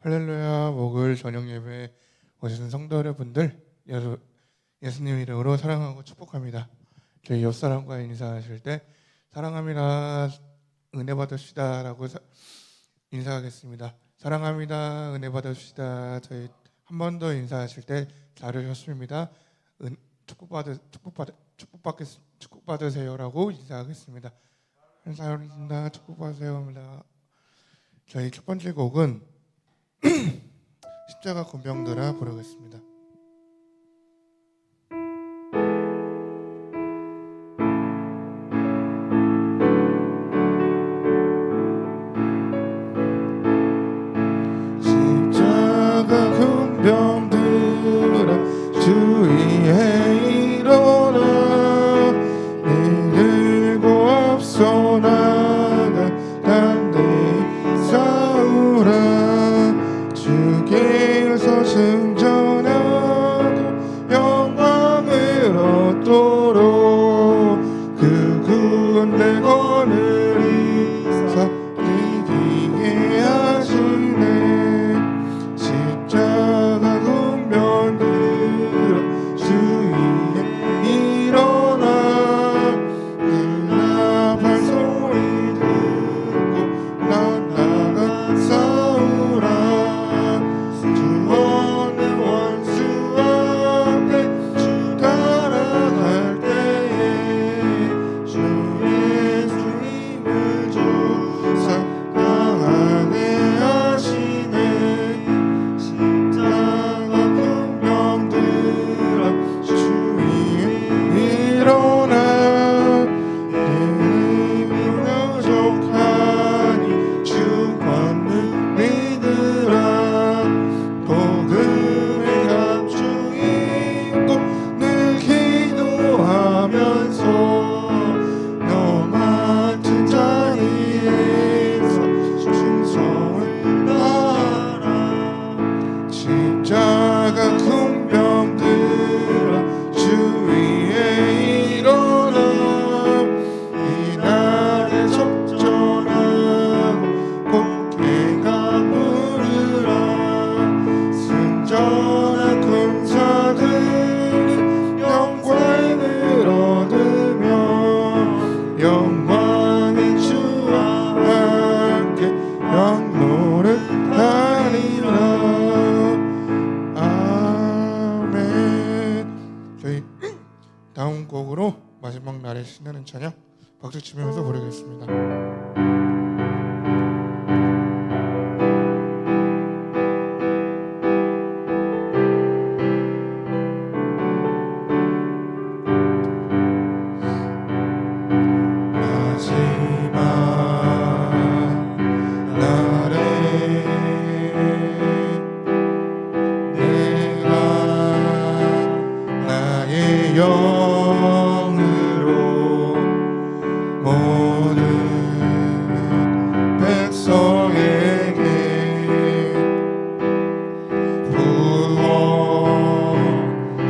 할렐루야. 목요일 저녁 예배에 오신 성도 여러분들, 예수님 이름으로 사랑하고 축복합니다. 저희 옆 사람과 인사하실 때 사랑합니다, 은혜 받으시다 라고 인사하겠습니다. 사랑합니다, 은혜 받으시다. 저희 한 번 더 인사하실 때 잘하셨습니다. 축복받으세요라고 인사하겠습니다. 감사합니다. 축복받으세요. 저희 첫 번째 곡은 십자가 군병들아 부르겠습니다. 십자가 군병들아 주위에 일어나 이들고 앞서 나가 담대히 싸우라. 주께서 승천하고 영광을 얻도록 그 군대 거느리사 이기게 하시네. 십자가 군병들아 주위에 일어나 그나 발소리 듣고 난 나가 싸우라. 십자가 군병들아 주위에 일어나 이날에 적절하고 곧게가 부르라. 승전한 군사들이 영광을 얻으며 영광의 주와 함께 영노를 하리라. 저희 다음 곡으로 마지막 날에 신나는 찬양 박수 치면서 부르겠습니다. 마지막 날에 영으로 모든 백성에게 구원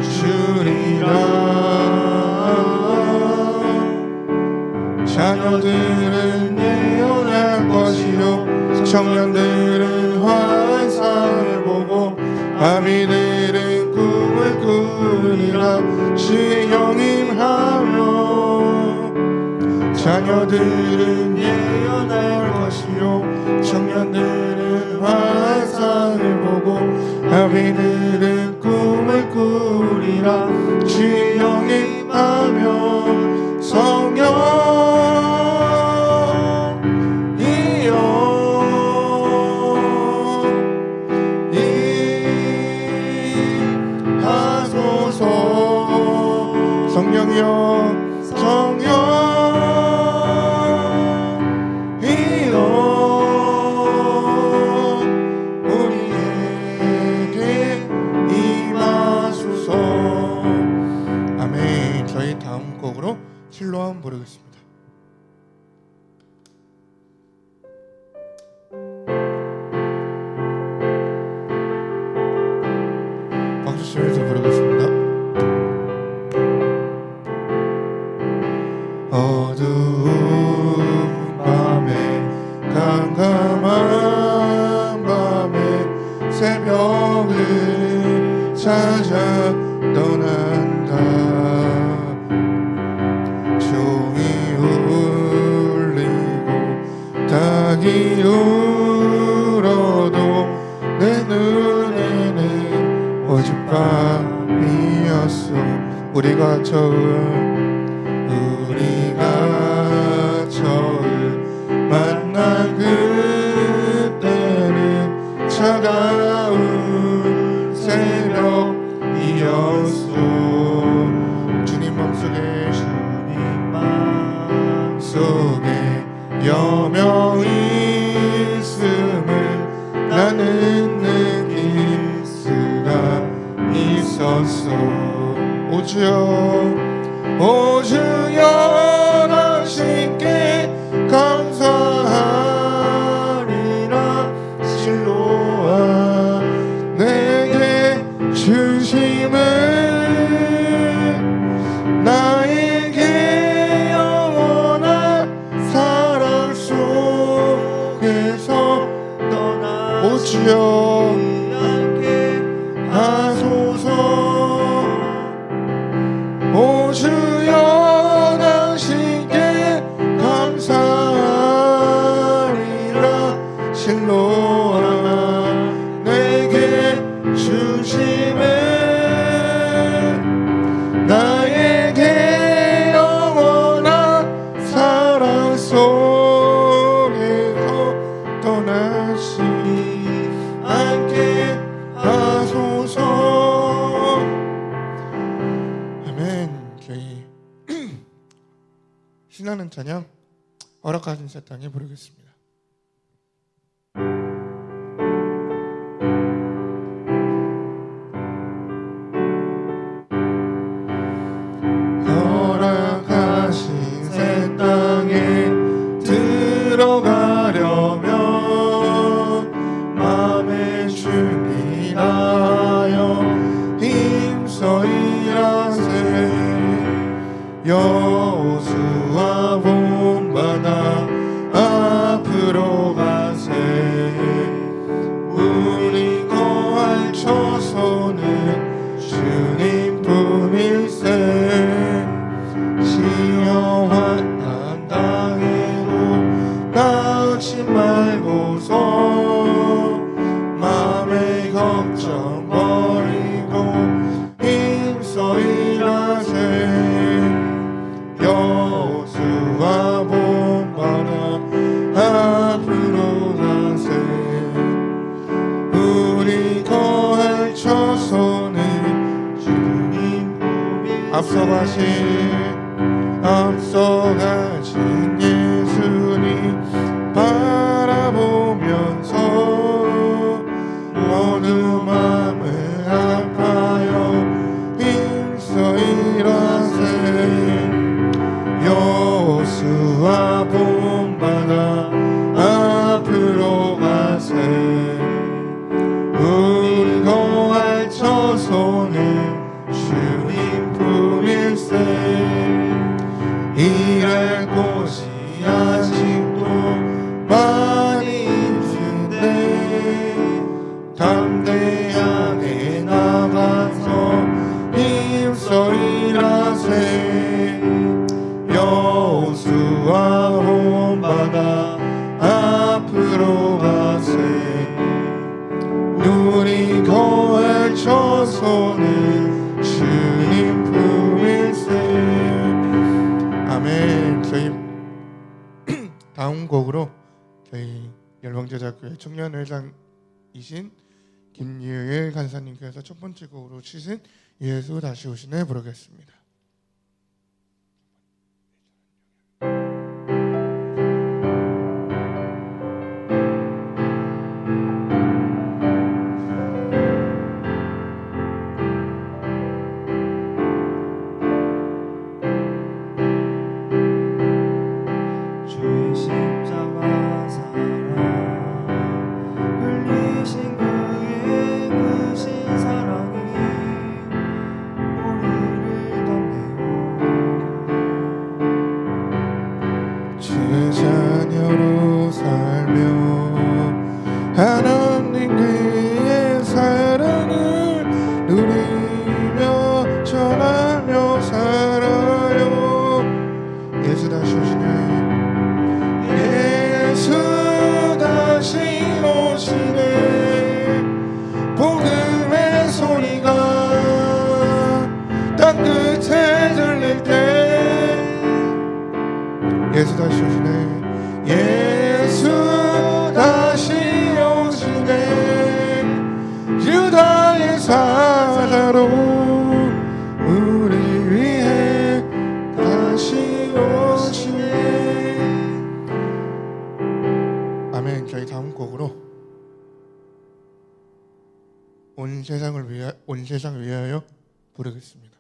주리라. 자녀들은 예언할 것이요 청년들은 환상을 보고 아비들은 꿈을 꾸리라. 주의 영임하며 자녀들은 예언할 것이요 청년들은 환상을 보고 아비들은 꿈을 꾸리라. 주의 영임하며 성령이여 성령이여 성령이여 우리에게 찾아 떠난다. 종이 울리고 닭이 울어도 내 눈에는 어젯밤이었어. 우리가 처음 만난 그때는 차가운 새벽이었어. 주님 맘속에 여명 있음을 나는 느낄 수가 있었어. 오 주여 당신께 감사하리라. 실로와 내게 주심을 나에게 영원한 사랑 속에서 오주여 않게 하소서. 오 주여 당신께 감사하리라. 실로와 내게 주심을 나에게 영원한 사랑 속에서 떠나지 않게 하소서. 아멘. 저희 신나는 찬양 허락하신 사탕에 부르겠습니다. 허락하신 새 땅에 들어가려면 맘에 준비하여 힘써 일하세. 여호수아 본받아 앞으로 가세. 우리 거할 처소는 주님뿐일세. 시험한 땅에도 나지 말고서 맘의 걱정 버리고 힘써 일하세. 여호수아 본받아 앞으로 가세. 우리 거할 처소는 주님 앞서가신 예수님 바라보면서 모두 마음을 아파요 힘써 일하세. 여호수아 본받아 앞으로 가세. 우리 거할 처소는 주님뿐일세. 일할 곳이 아직도 많이 있는데 담대하게 나가서 힘써 일하세. 여호수아 본받아 앞으로 가세. 우리 거할 처소는 주님뿐일세. 아멘. 저희 다음 곡으로 저희 열방제자교회 청년회장이신 김유일 간사님께서 첫 번째 곡으로 치신 예수 다시 오시네 부르겠습니다. 하나님 그의 사랑을 누리 온 세상을 위하여 부르겠습니다.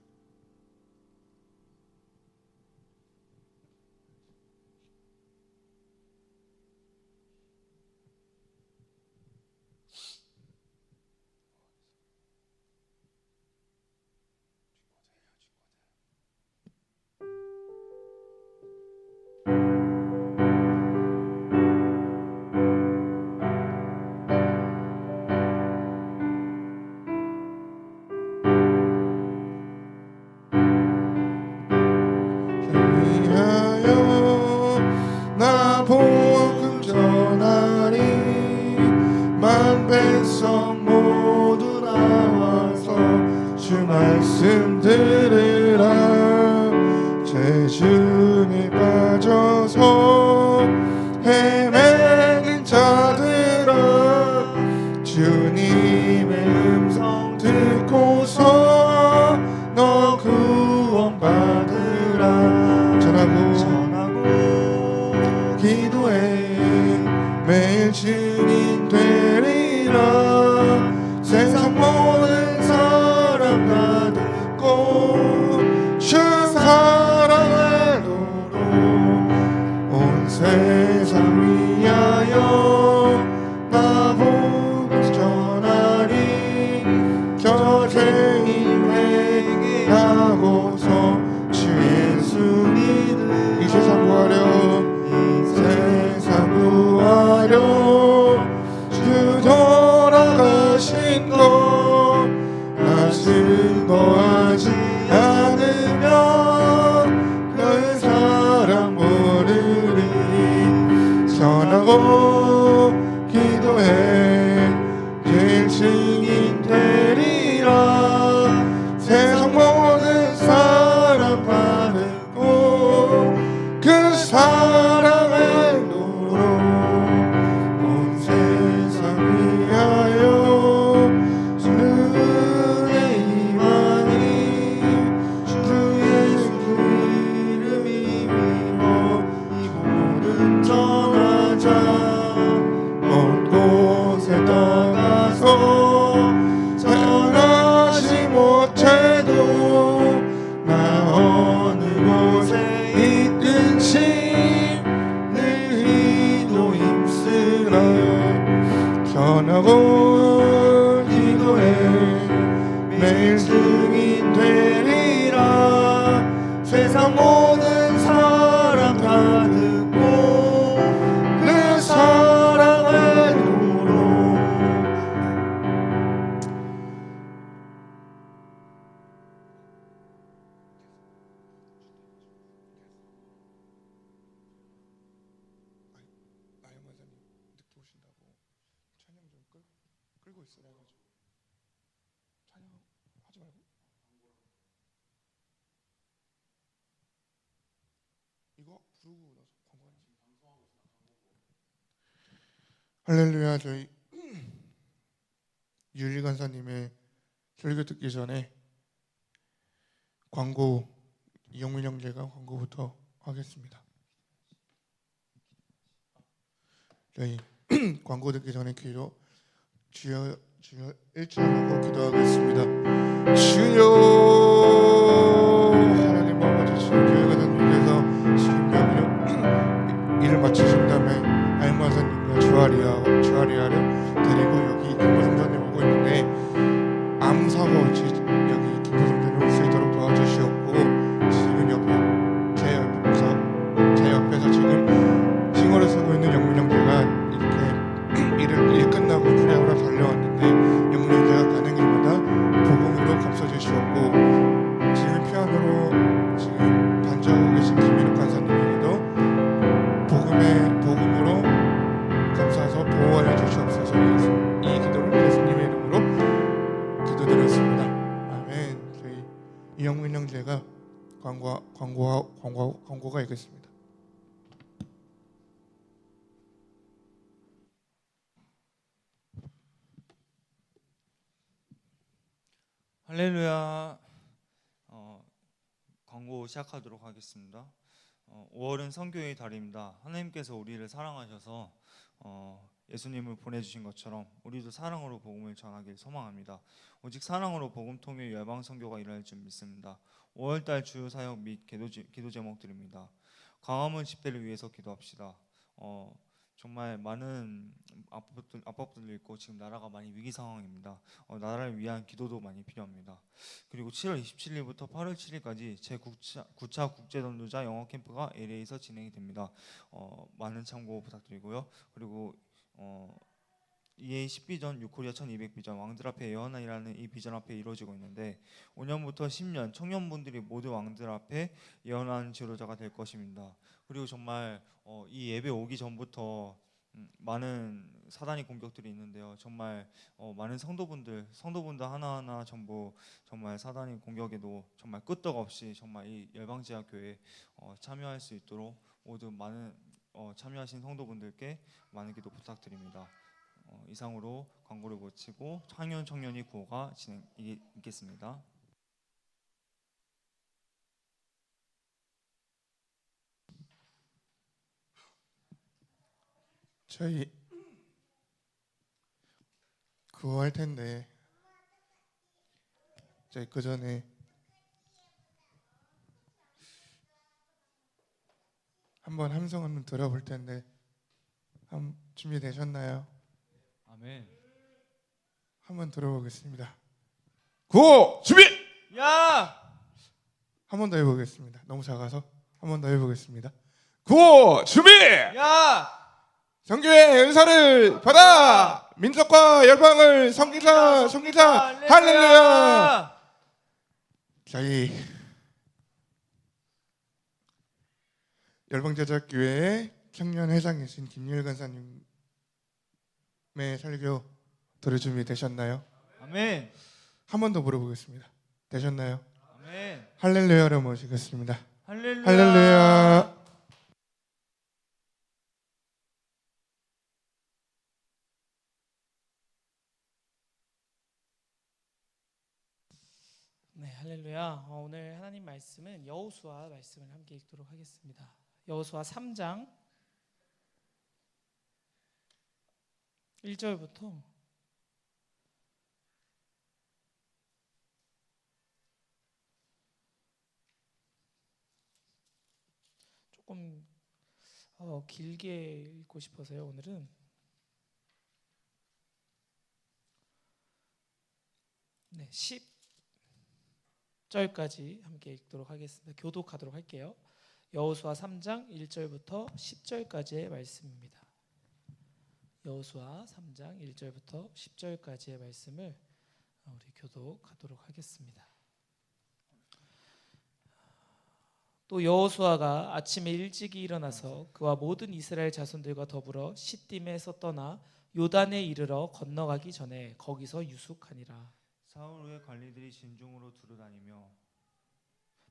위하여 나 복음 전하리. 만 백성 모두 나와서 주 말씀 들으라. 죄중에 빠져서 헤매는 자들아, 주님의 음성 듣고서 너 구원받으라. 전하고 기도해 매일 증인 되리라. 세상 모든 사람 다 듣고 주 사랑하도록 온 세상 위하여 나 복음 전하리. 저죄인 회개하고서 주 예수 믿으라. 이 세상 구하려 주 돌아가신 것 나 증거하지 않으면 그 사랑 모르리. 전하고 기도해 제일 증인 되리라. 세상 모든 사람 받고 그 사랑을 도록 온 세상 위하여 주의 임하니. 주 예수 이름 힘입어 이 복음 전하자. 먼 곳에 떠가서 전하지 못해도 나 어느 곳에 있든지 늘 이도 힘쓰라. 전하고 기도해 매일 증인 되리라. 세상 모든 사람 다 듣고 그 사랑을 도록. 나영 마사님 늦게 오신다고 찬양 좀 끌고 있으라 해가지고 찬양하지 말고 이거 부르고 나서 광고하는. 할렐루야. 저희 유리 간사님의 설교 듣기 전에 광고, 이영민 형제가 광고부터 하겠습니다. 저희 광고 듣기 전에 기도 주여 일주일하고 기도하겠습니다. 주여. 하나님 아버지, 지금 교회 간사님께서 지금 여기 일을 마치신 다음에 알마사님과 주아리아를 데리고 여기 김보성전에 오고 있는데 아무 사고 없이 여기 김보성전에 올 수 있도록 도와주시옵고, 지금 제 옆에서 지금 징어를 쓰고 있는 영민 형제가 이렇게 일 끝나고 프레오라 달려왔는데 영민 형제가 가는 길마다 복음으로 감싸주시옵고, 지금 피아노로 지금 반주하고 계신 김민욱 간사님에게도 복음으로 감싸서 보호하여 주시옵소서. 이 기도를 예수님의 이름으로 기도드렸습니다. 아멘. 저희 이영민 형제가 광고가 있겠습니다. 할렐루야. 광고 시작하도록 하겠습니다. 5월은 선교의 달입니다. 하나님께서 우리를 사랑하셔서 예수님을 보내주신 것처럼 우리도 사랑으로 복음을 전하길 소망합니다. 오직 사랑으로 복음 통일 열방 선교가 일어날 줄 믿습니다. 5월달 주요 사역 및 기도 제목들입니다. 광화문 집회를 위해서 기도합시다. 정말 많은 압박들도 있고 지금 나라가 많이 위기 상황입니다. 나라를 위한 기도도 많이 필요합니다. 그리고 7월 27일부터 8월 7일까지 제9차 국제전도자 영어 캠프가 LA에서 진행이 됩니다. 많은 참고 부탁드리고요. 그리고 EA 10비전, 유코리아 1200비전, 왕들 앞에 예언이라는 이 비전 앞에 이루어지고 있는데 5년부터 10년 청년분들이 모두 왕들 앞에 예언하는 지도자가 될 것입니다. 그리고 정말 이 예배 오기 전부터 많은 사단의 공격들이 있는데요. 정말 많은 성도분들 하나하나 전부 정말 사단의 공격에도 정말 끄떡없이 정말 이 열방제약교회에 참여할 수 있도록 모두 많은 참여하신 성도분들께 많은 기도 부탁드립니다. 이상으로 광고를 마치고 청년이 구호가 있겠습니다. 저희 구호할 텐데 저희 그 전에 한번 함성 한번 들어볼 텐데 준비되셨나요? 아멘. 한번 들어보겠습니다. 구호 준비! 야! 한 번 더 해보겠습니다. 너무 작아서 한 번 더 해보겠습니다. 구호 준비! 야! 성교의 은사를 받아 민족과 열방을 섬기자 할렐루야. 저희 열방제자교회 청년회장이신 김유일 간사님의 설교 들을 준비 되셨나요? 아멘. 한 번 더 물어보겠습니다. 되셨나요? 아멘. 할렐루야를 모시겠습니다. 할렐루야. 할렐루야. 네, 할렐루야. 오늘 하나님 말씀은 여호수아 말씀을 함께 읽도록 하겠습니다. 여호수아 3장 1절부터 조금 길게 읽고 싶어서요. 오늘은 네, 10절까지 함께 읽도록 하겠습니다. 교독하도록 할게요. 여호수아 3장 1절부터 10절까지의 말씀입니다. 여호수아 3장 1절부터 10절까지의 말씀을 우리 교독하도록 하겠습니다. 또 여호수아가 아침에 일찍이 일어나서 그와 모든 이스라엘 자손들과 더불어 시딤에서 떠나 요단에 이르러 건너가기 전에 거기서 유숙하니라. 사울 후의 관리들이 진중으로 두루다니며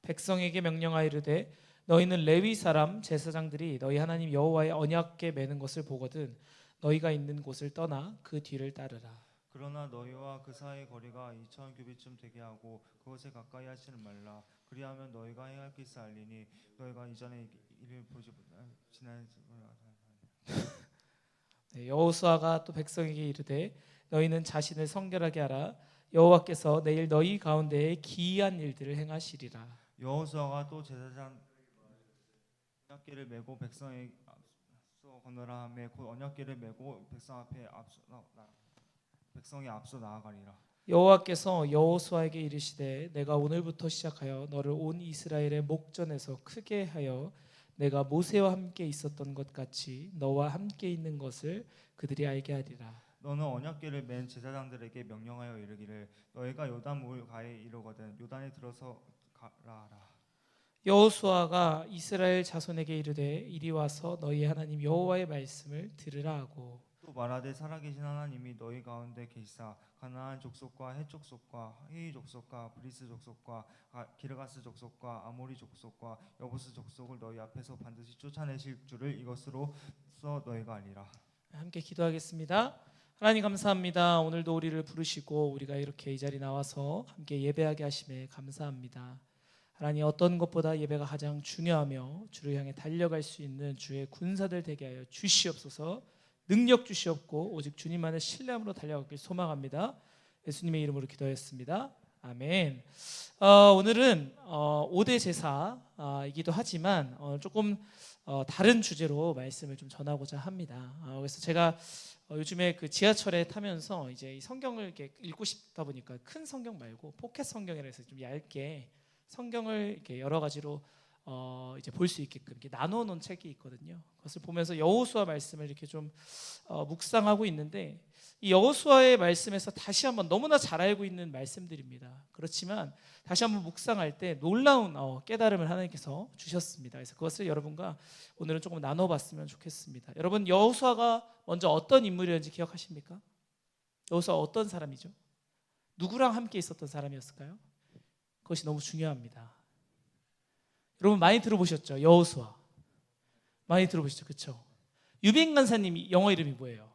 백성에게 명령하여 이르되 너희는 레위 사람 제사장들이 너희 하나님 여호와의 언약궤 매는 것을 보거든 너희가 있는 곳을 떠나 그 뒤를 따르라. 그러나 너희와 그 사이의 거리가 2,000 규빗쯤 되게 하고 그것에 가까이 하지는 말라. 그리하면 너희가 행할 것을 알리니 너희가 이전에 이를 보지 못한 지난 네, 여호수아가 또 백성에게 이르되 너희는 자신을 성결하게 하라. 여호와께서 내일 너희 가운데에 기이한 일들을 행하시리라. 여호수아가 또 제사장 언약궤를 메고 백성에 앞서 건너라 하매 곧 언약궤를 메고 백성이 앞서 나아가리라. 여호와께서 여호수아에게 이르시되 내가 오늘부터 시작하여 너를 온 이스라엘의 목전에서 크게 하여 내가 모세와 함께 있었던 것 같이 너와 함께 있는 것을 그들이 알게 하리라. 너는 언약궤를 맨 제사장들에게 명령하여 이르기를 너희가 요단 물 가에 이르거든 요단에 들어서 가라라. 여호수아가 이스라엘 자손에게 이르되 이리 와서 너희 하나님 여호와의 말씀을 들으라 하고 또 말하되 살아계신 하나님이 너희 가운데 계시사 가나안 족속과 헷 족속과 헤이 족속과 브리스 족속과 기르가스 족속과 아모리 족속과 여부스 족속을 너희 앞에서 반드시 쫓아내실 줄을 이것으로써 너희가 알리라. 함께 기도하겠습니다. 하나님 감사합니다. 오늘도 우리를 부르시고 우리가 이렇게 이 자리에 나와서 함께 예배하게 하심에 감사합니다. 하나님 어떤 것보다 예배가 가장 중요하며 주를 향해 달려갈 수 있는 주의 군사들 되게 하여 주시옵소서. 능력 주시옵고 오직 주님만을 신뢰함으로 달려가길 소망합니다. 예수님의 이름으로 기도하였습니다. 아멘. 오늘은 5대 제사이기도 하지만 조금 다른 주제로 말씀을 좀 전하고자 합니다. 그래서 제가 요즘에 그 지하철에 타면서 이제 이 성경을 이렇게 읽고 싶다 보니까 큰 성경 말고 포켓 성경이라 해서 좀 얇게 성경을 이렇게 여러 가지로 이제 볼 수 있게끔 이렇게 나눠 놓은 책이 있거든요. 그것을 보면서 여호수아 말씀을 이렇게 좀 묵상하고 있는데, 이 여호수아의 말씀에서 다시 한번 너무나 잘 알고 있는 말씀들입니다. 그렇지만 다시 한번 묵상할 때 놀라운 깨달음을 하나님께서 주셨습니다. 그래서 그것을 여러분과 오늘은 조금 나눠봤으면 좋겠습니다. 여러분, 여호수아가 먼저 어떤 인물이었는지 기억하십니까? 여호수아 어떤 사람이죠? 누구랑 함께 있었던 사람이었을까요? 그것이 너무 중요합니다. 여러분 많이 들어보셨죠? 여호수아 많이 들어보셨죠? 그렇죠? 유빈 간사님 영어 이름이 뭐예요?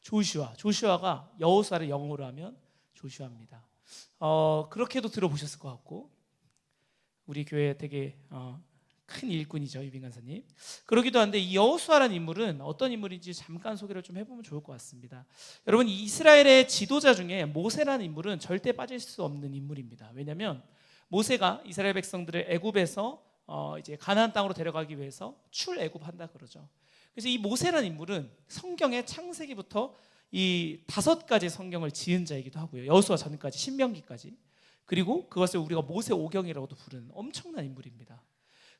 조슈아. 조슈아가 여호수아를 영어로 하면 조슈아입니다. 그렇게도 들어보셨을 것 같고, 우리 교회 되게 큰 일꾼이죠, 유빈 간사님. 그러기도 한데 이 여호수아라는 인물은 어떤 인물인지 잠깐 소개를 좀 해보면 좋을 것 같습니다. 여러분, 이스라엘의 지도자 중에 모세라는 인물은 절대 빠질 수 없는 인물입니다. 왜냐하면 모세가 이스라엘 백성들을 애굽에서 이제 가나안 땅으로 데려가기 위해서 출애굽한다 그러죠. 그래서 이 모세라는 인물은 성경의 창세기부터 이 5가지 성경을 지은 자이기도 하고요. 여호수아 전까지 신명기까지, 그리고 그것을 우리가 모세 오경이라고도 부르는 엄청난 인물입니다.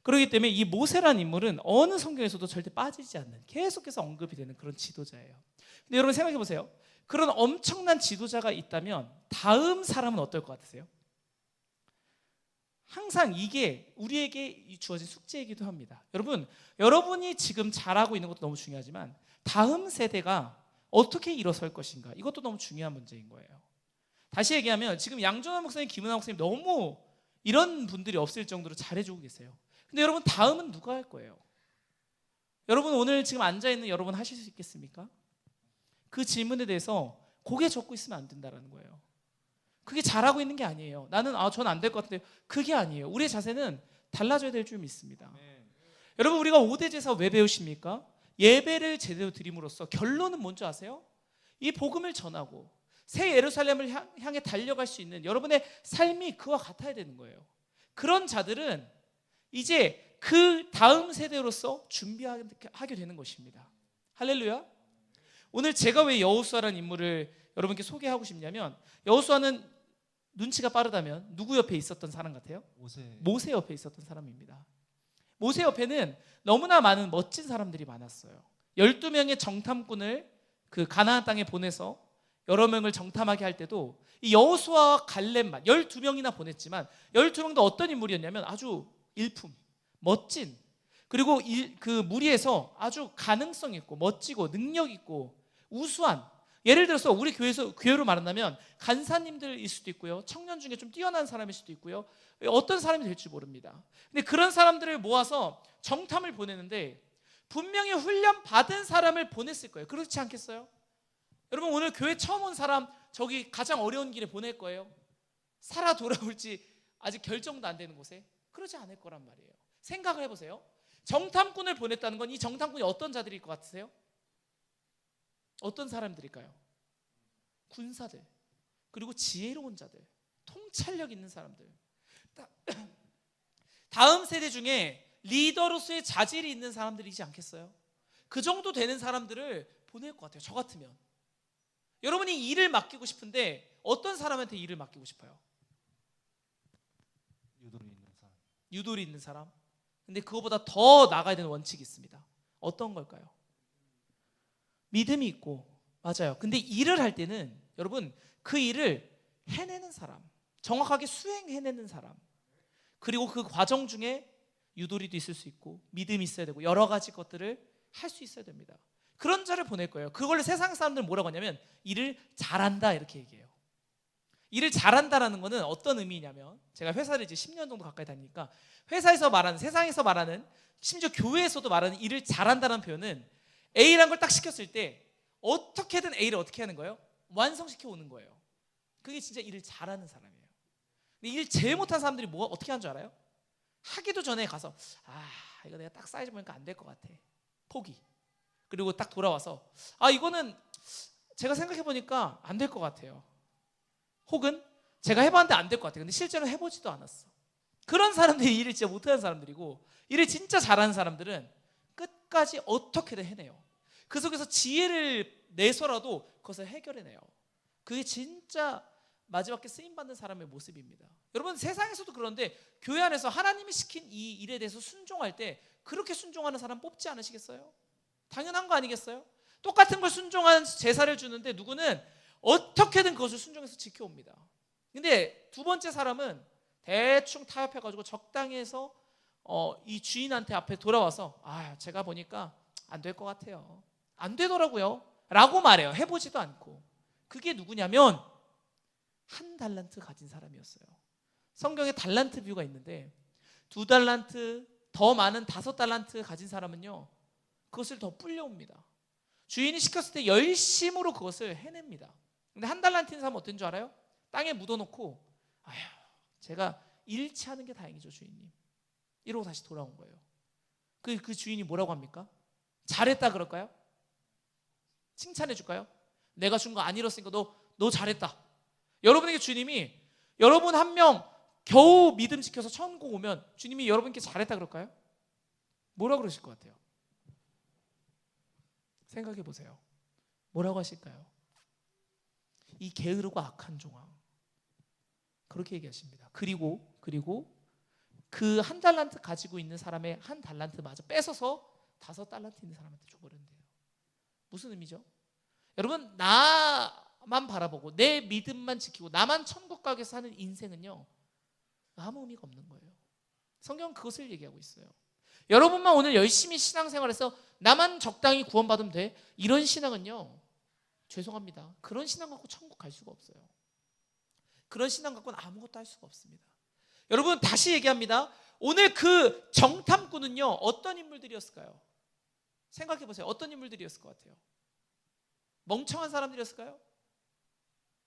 그렇기 때문에 이 모세라는 인물은 어느 성경에서도 절대 빠지지 않는, 계속해서 언급이 되는 그런 지도자예요. 근데 여러분 생각해 보세요. 그런 엄청난 지도자가 있다면 다음 사람은 어떨 것 같으세요? 항상 이게 우리에게 주어진 숙제이기도 합니다. 여러분이 지금 잘하고 있는 것도 너무 중요하지만 다음 세대가 어떻게 일어설 것인가, 이것도 너무 중요한 문제인 거예요. 다시 얘기하면 지금 양준환 목사님, 김은하 목사님 너무 이런 분들이 없을 정도로 잘해주고 계세요. 근데 여러분 다음은 누가 할 거예요? 여러분 오늘 지금 앉아있는 여러분 하실 수 있겠습니까? 그 질문에 대해서 고개 젓고 있으면 안 된다는 거예요. 그게 잘하고 있는 게 아니에요. 나는 전 안 될 것 같은데, 그게 아니에요. 우리의 자세는 달라져야 될 줄 믿습니다. 여러분, 우리가 5대 제사 왜 배우십니까? 예배를 제대로 드림으로써 결론은 뭔지 아세요? 이 복음을 전하고 새 예루살렘을 향해 달려갈 수 있는 여러분의 삶이 그와 같아야 되는 거예요. 그런 자들은 이제 그 다음 세대로서 준비하게 되는 것입니다. 할렐루야. 오늘 제가 왜 여호수아라는 인물을 여러분께 소개하고 싶냐면, 여호수아는 눈치가 빠르다면 누구 옆에 있었던 사람 같아요? 모세 옆에 있었던 사람입니다. 모세 옆에는 너무나 많은 멋진 사람들이 많았어요. 12명의 정탐꾼을 그 가나안 땅에 보내서 여러 명을 정탐하게 할 때도 이 여호수아와 갈렙만 12명이나 보냈지만 12명도 어떤 인물이었냐면 아주 일품, 멋진, 그리고 그 무리에서 아주 가능성 있고 멋지고 능력 있고 우수한, 예를 들어서 우리 교회로 말한다면 간사님들일 수도 있고요, 청년 중에 좀 뛰어난 사람일 수도 있고요, 어떤 사람이 될지 모릅니다. 근데 그런 사람들을 모아서 정탐을 보내는데 분명히 훈련 받은 사람을 보냈을 거예요. 그렇지 않겠어요? 여러분 오늘 교회 처음 온 사람 저기 가장 어려운 길에 보낼 거예요? 살아 돌아올지 아직 결정도 안 되는 곳에? 그러지 않을 거란 말이에요. 생각을 해보세요. 정탐꾼을 보냈다는 건 이 정탐꾼이 어떤 자들일 것 같으세요? 어떤 사람들일까요? 군사들, 그리고 지혜로운 자들, 통찰력 있는 사람들. 다음 세대 중에 리더로서의 자질이 있는 사람들이지 않겠어요? 그 정도 되는 사람들을 보낼 것 같아요. 저 같으면. 여러분이 일을 맡기고 싶은데 어떤 사람한테 일을 맡기고 싶어요? 유도리 있는 사람. 근데 그거보다 더 나가야 되는 원칙이 있습니다. 어떤 걸까요? 믿음이 있고, 맞아요. 근데 일을 할 때는 여러분 그 일을 해내는 사람, 정확하게 수행해내는 사람, 그리고 그 과정 중에 유도리도 있을 수 있고 믿음이 있어야 되고 여러 가지 것들을 할 수 있어야 됩니다. 그런 자를 보낼 거예요. 그걸로 세상 사람들은 뭐라고 하냐면 일을 잘한다 이렇게 얘기해요. 일을 잘한다라는 거는 어떤 의미냐면, 제가 회사를 이제 10년 정도 가까이 다니니까 회사에서 말하는, 세상에서 말하는, 심지어 교회에서도 말하는 일을 잘한다는 표현은 A라는 걸 딱 시켰을 때 어떻게든 A를 어떻게 하는 거예요? 완성시켜 오는 거예요. 그게 진짜 일을 잘하는 사람이에요. 근데 일 제일 못한 사람들이 어떻게 하는 줄 알아요? 하기도 전에 가서 이거 내가 딱 사이즈 보니까 안 될 것 같아. 포기. 그리고 딱 돌아와서 이거는 제가 생각해 보니까 안 될 것 같아요. 혹은 제가 해봤는데 안 될 것 같아요. 근데 실제로 해보지도 않았어. 그런 사람들이 일을 진짜 못하는 사람들이고, 일을 진짜 잘하는 사람들은 끝까지 어떻게든 해내요. 그 속에서 지혜를 내서라도 그것을 해결해내요. 그게 진짜 마지막에 쓰임받는 사람의 모습입니다. 여러분, 세상에서도 그런데 교회 안에서 하나님이 시킨 이 일에 대해서 순종할 때 그렇게 순종하는 사람 뽑지 않으시겠어요? 당연한 거 아니겠어요? 똑같은 걸 순종한 제사를 주는데 누구는 어떻게든 그것을 순종해서 지켜옵니다. 근데 두 번째 사람은 대충 타협해가지고 적당히 해서 이 주인한테 앞에 돌아와서 제가 보니까 안 될 것 같아요. 안 되더라고요 라고 말해요. 해보지도 않고. 그게 누구냐면 한 달란트 가진 사람이었어요. 성경에 달란트 뷰가 있는데 2달란트, 더 많은 5달란트 가진 사람은요, 그것을 더 불려옵니다. 주인이 시켰을 때 열심으로 그것을 해냅니다. 근데 한 달란트인 사람은 어떤 줄 알아요? 땅에 묻어놓고 제가 잃지 않은 게 다행이죠 주인님, 이러고 다시 돌아온 거예요. 그 주인이 뭐라고 합니까? 잘했다 그럴까요? 칭찬해 줄까요? 내가 준 거 안 잃었으니까 너 잘했다. 여러분에게 주님이 여러분 한 명 겨우 믿음 지켜서 천국 오면 주님이 여러분께 잘했다 그럴까요? 뭐라 그러실 것 같아요? 생각해 보세요. 뭐라고 하실까요? 이 게으르고 악한 종아, 그렇게 얘기하십니다. 그리고 그 한 달란트 가지고 있는 사람의 한 달란트마저 뺏어서 5달란트 있는 사람한테 줘버린대요. 무슨 의미죠? 여러분, 나만 바라보고 내 믿음만 지키고 나만 천국 가게 사는 인생은요, 아무 의미가 없는 거예요. 성경은 그것을 얘기하고 있어요. 여러분만 오늘 열심히 신앙생활해서 나만 적당히 구원받으면 돼, 이런 신앙은요, 죄송합니다, 그런 신앙 갖고 천국 갈 수가 없어요. 그런 신앙 갖고는 아무것도 할 수가 없습니다. 여러분, 다시 얘기합니다. 오늘 그 정탐꾼은요, 어떤 인물들이었을까요? 생각해 보세요. 어떤 인물들이었을 것 같아요? 멍청한 사람들이었을까요?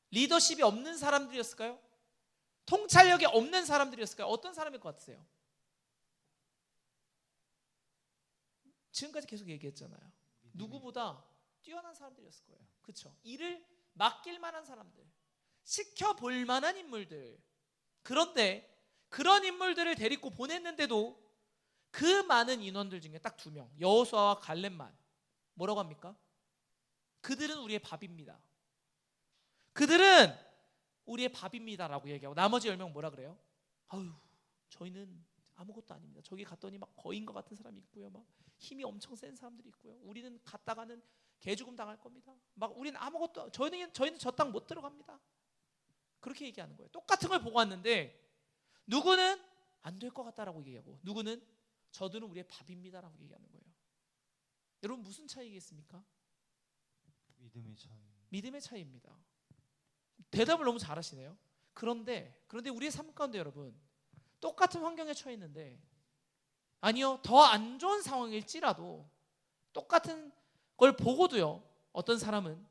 리더십이 없는 사람들이었을까요? 통찰력이 없는 사람들이었을까요? 어떤 사람일 것 같으세요? 지금까지 계속 얘기했잖아요. 누구보다 뛰어난 사람들이었을 거예요. 그렇죠? 일을 맡길 만한 사람들, 시켜볼 만한 인물들. 그런데 그런 인물들을 데리고 보냈는데도 그 많은 인원들 중에 딱 2명, 여호수아와 갈렙만 뭐라고 합니까? 그들은 우리의 밥입니다. 그들은 우리의 밥입니다라고 얘기하고, 나머지 10명 뭐라 그래요? 저희는 아무것도 아닙니다. 저기 갔더니 막 거인 것 같은 사람이 있고요, 막 힘이 엄청 센 사람들이 있고요, 우리는 갔다가는 개죽음 당할 겁니다. 막 우리는 아무것도, 저희는 저 땅 못 들어갑니다. 그렇게 얘기하는 거예요. 똑같은 걸 보고 왔는데 누구는 안 될 것 같다라고 얘기하고, 누구는 저들은 우리의 밥입니다라고 얘기하는 거예요. 여러분, 무슨 차이겠습니까? 믿음의 차이입니다. 대답을 너무 잘하시네요. 그런데 우리의 삶 가운데 여러분, 똑같은 환경에 처해 있는데, 아니요, 더 안 좋은 상황일지라도 똑같은 걸 보고도요, 어떤 사람은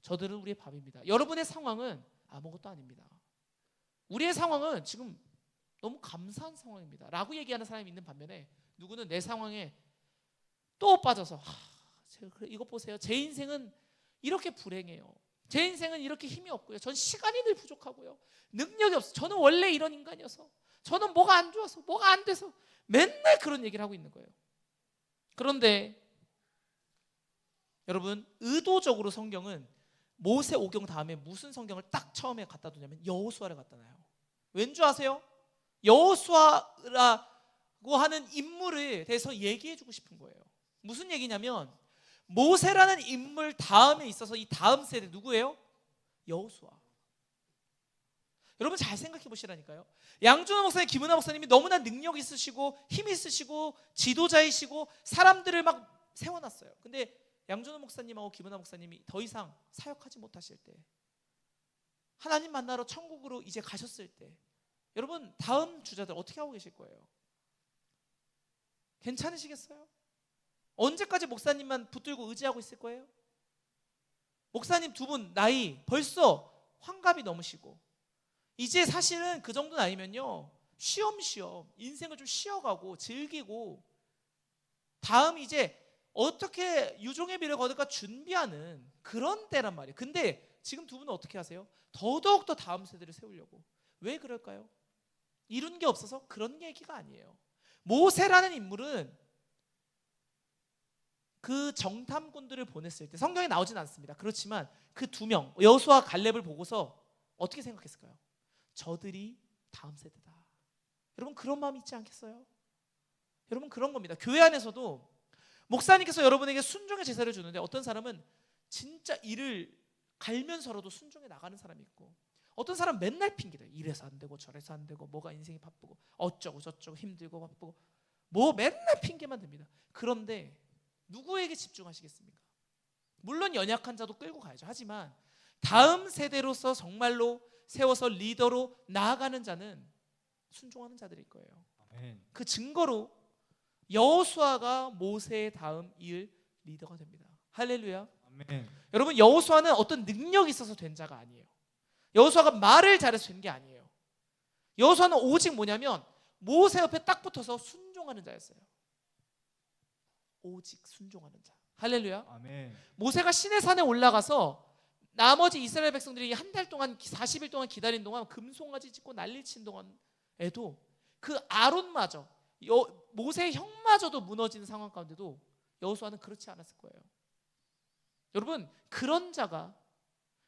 저들은 우리의 밥입니다. 여러분의 상황은 아무것도 아닙니다. 우리의 상황은 지금 너무 감사한 상황입니다 라고 얘기하는 사람이 있는 반면에, 누구는 내 상황에 또 빠져서 이것 보세요, 제 인생은 이렇게 불행해요, 제 인생은 이렇게 힘이 없고요, 전 시간이 늘 부족하고요, 능력이 없어요, 저는 원래 이런 인간이어서, 저는 뭐가 안 좋아서, 뭐가 안 돼서, 맨날 그런 얘기를 하고 있는 거예요. 그런데 여러분, 의도적으로 성경은 모세 오경 다음에 무슨 성경을 딱 처음에 갖다 두냐면 여호수아를 갖다 놔요. 왠 줄 아세요? 여호수아라고 하는 인물에 대해서 얘기해주고 싶은 거예요. 무슨 얘기냐면, 모세라는 인물 다음에 있어서 이 다음 세대 누구예요? 여호수아. 여러분, 잘 생각해 보시라니까요. 양준호 목사님, 김은하 목사님이 너무나 능력 있으시고 힘 있으시고 지도자이시고 사람들을 막 세워놨어요. 근데 양준호 목사님하고 김은하 목사님이 더 이상 사역하지 못하실 때, 하나님 만나러 천국으로 이제 가셨을 때, 여러분, 다음 주자들 어떻게 하고 계실 거예요? 괜찮으시겠어요? 언제까지 목사님만 붙들고 의지하고 있을 거예요? 목사님 2분 나이 벌써 환갑이 넘으시고, 이제 사실은 그 정도는 아니면요, 쉬엄쉬엄 인생을 좀 쉬어가고 즐기고, 다음 이제 어떻게 유종의 미를 거둘까 준비하는 그런 때란 말이에요. 근데 지금 두 분은 어떻게 하세요? 더더욱 더 다음 세대를 세우려고. 왜 그럴까요? 이룬 게 없어서 그런 얘기가 아니에요. 모세라는 인물은 그 정탐꾼들을 보냈을 때 성경에 나오진 않습니다. 그렇지만 그 두 명 여호수아와 갈렙을 보고서 어떻게 생각했을까요? 저들이 다음 세대다. 여러분 그런 마음이 있지 않겠어요? 여러분 그런 겁니다. 교회 안에서도 목사님께서 여러분에게 순종의 제사를 주는데 어떤 사람은 진짜 일을 갈면서라도 순종해 나가는 사람이 있고 어떤 사람은 맨날 핑계대요. 이래서 안 되고 저래서 안 되고 뭐가 인생이 바쁘고 어쩌고 저쩌고 힘들고 바쁘고 뭐 맨날 핑계만 댑니다. 그런데 누구에게 집중하시겠습니까? 물론 연약한 자도 끌고 가야죠. 하지만 다음 세대로서 정말로 세워서 리더로 나아가는 자는 순종하는 자들일 거예요. 아멘. 그 증거로 여호수아가 모세의 다음 이을 리더가 됩니다. 할렐루야. 아멘. 여러분 여호수아는 어떤 능력이 있어서 된 자가 아니에요. 여호수아가 말을 잘해서 된 게 아니에요. 여호수아는 오직 뭐냐면 모세 옆에 딱 붙어서 순종하는 자였어요. 오직 순종하는 자. 할렐루야. 아멘. 모세가 시내산에 올라가서 나머지 이스라엘 백성들이 한 달 동안 40일 동안 기다린 동안 금송아지 짓고 난리 친 동안에도 그 아론마저 모세의 형마저도 무너지는 상황 가운데도 여호수아는 그렇지 않았을 거예요. 여러분 그런 자가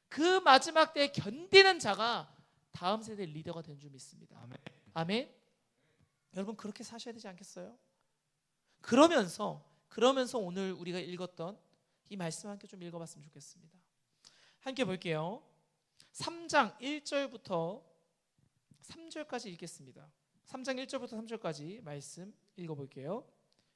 그 마지막 때에 견디는 자가 다음 세대 리더가 된 줄 믿습니다. 아멘. 아멘. 여러분 그렇게 사셔야 되지 않겠어요? 그러면서 오늘 우리가 읽었던 이 말씀 함께 좀 읽어봤으면 좋겠습니다. 함께 볼게요. 3장 1절부터 3절까지 읽겠습니다. 3장 1절부터 3절까지 말씀 읽어볼게요.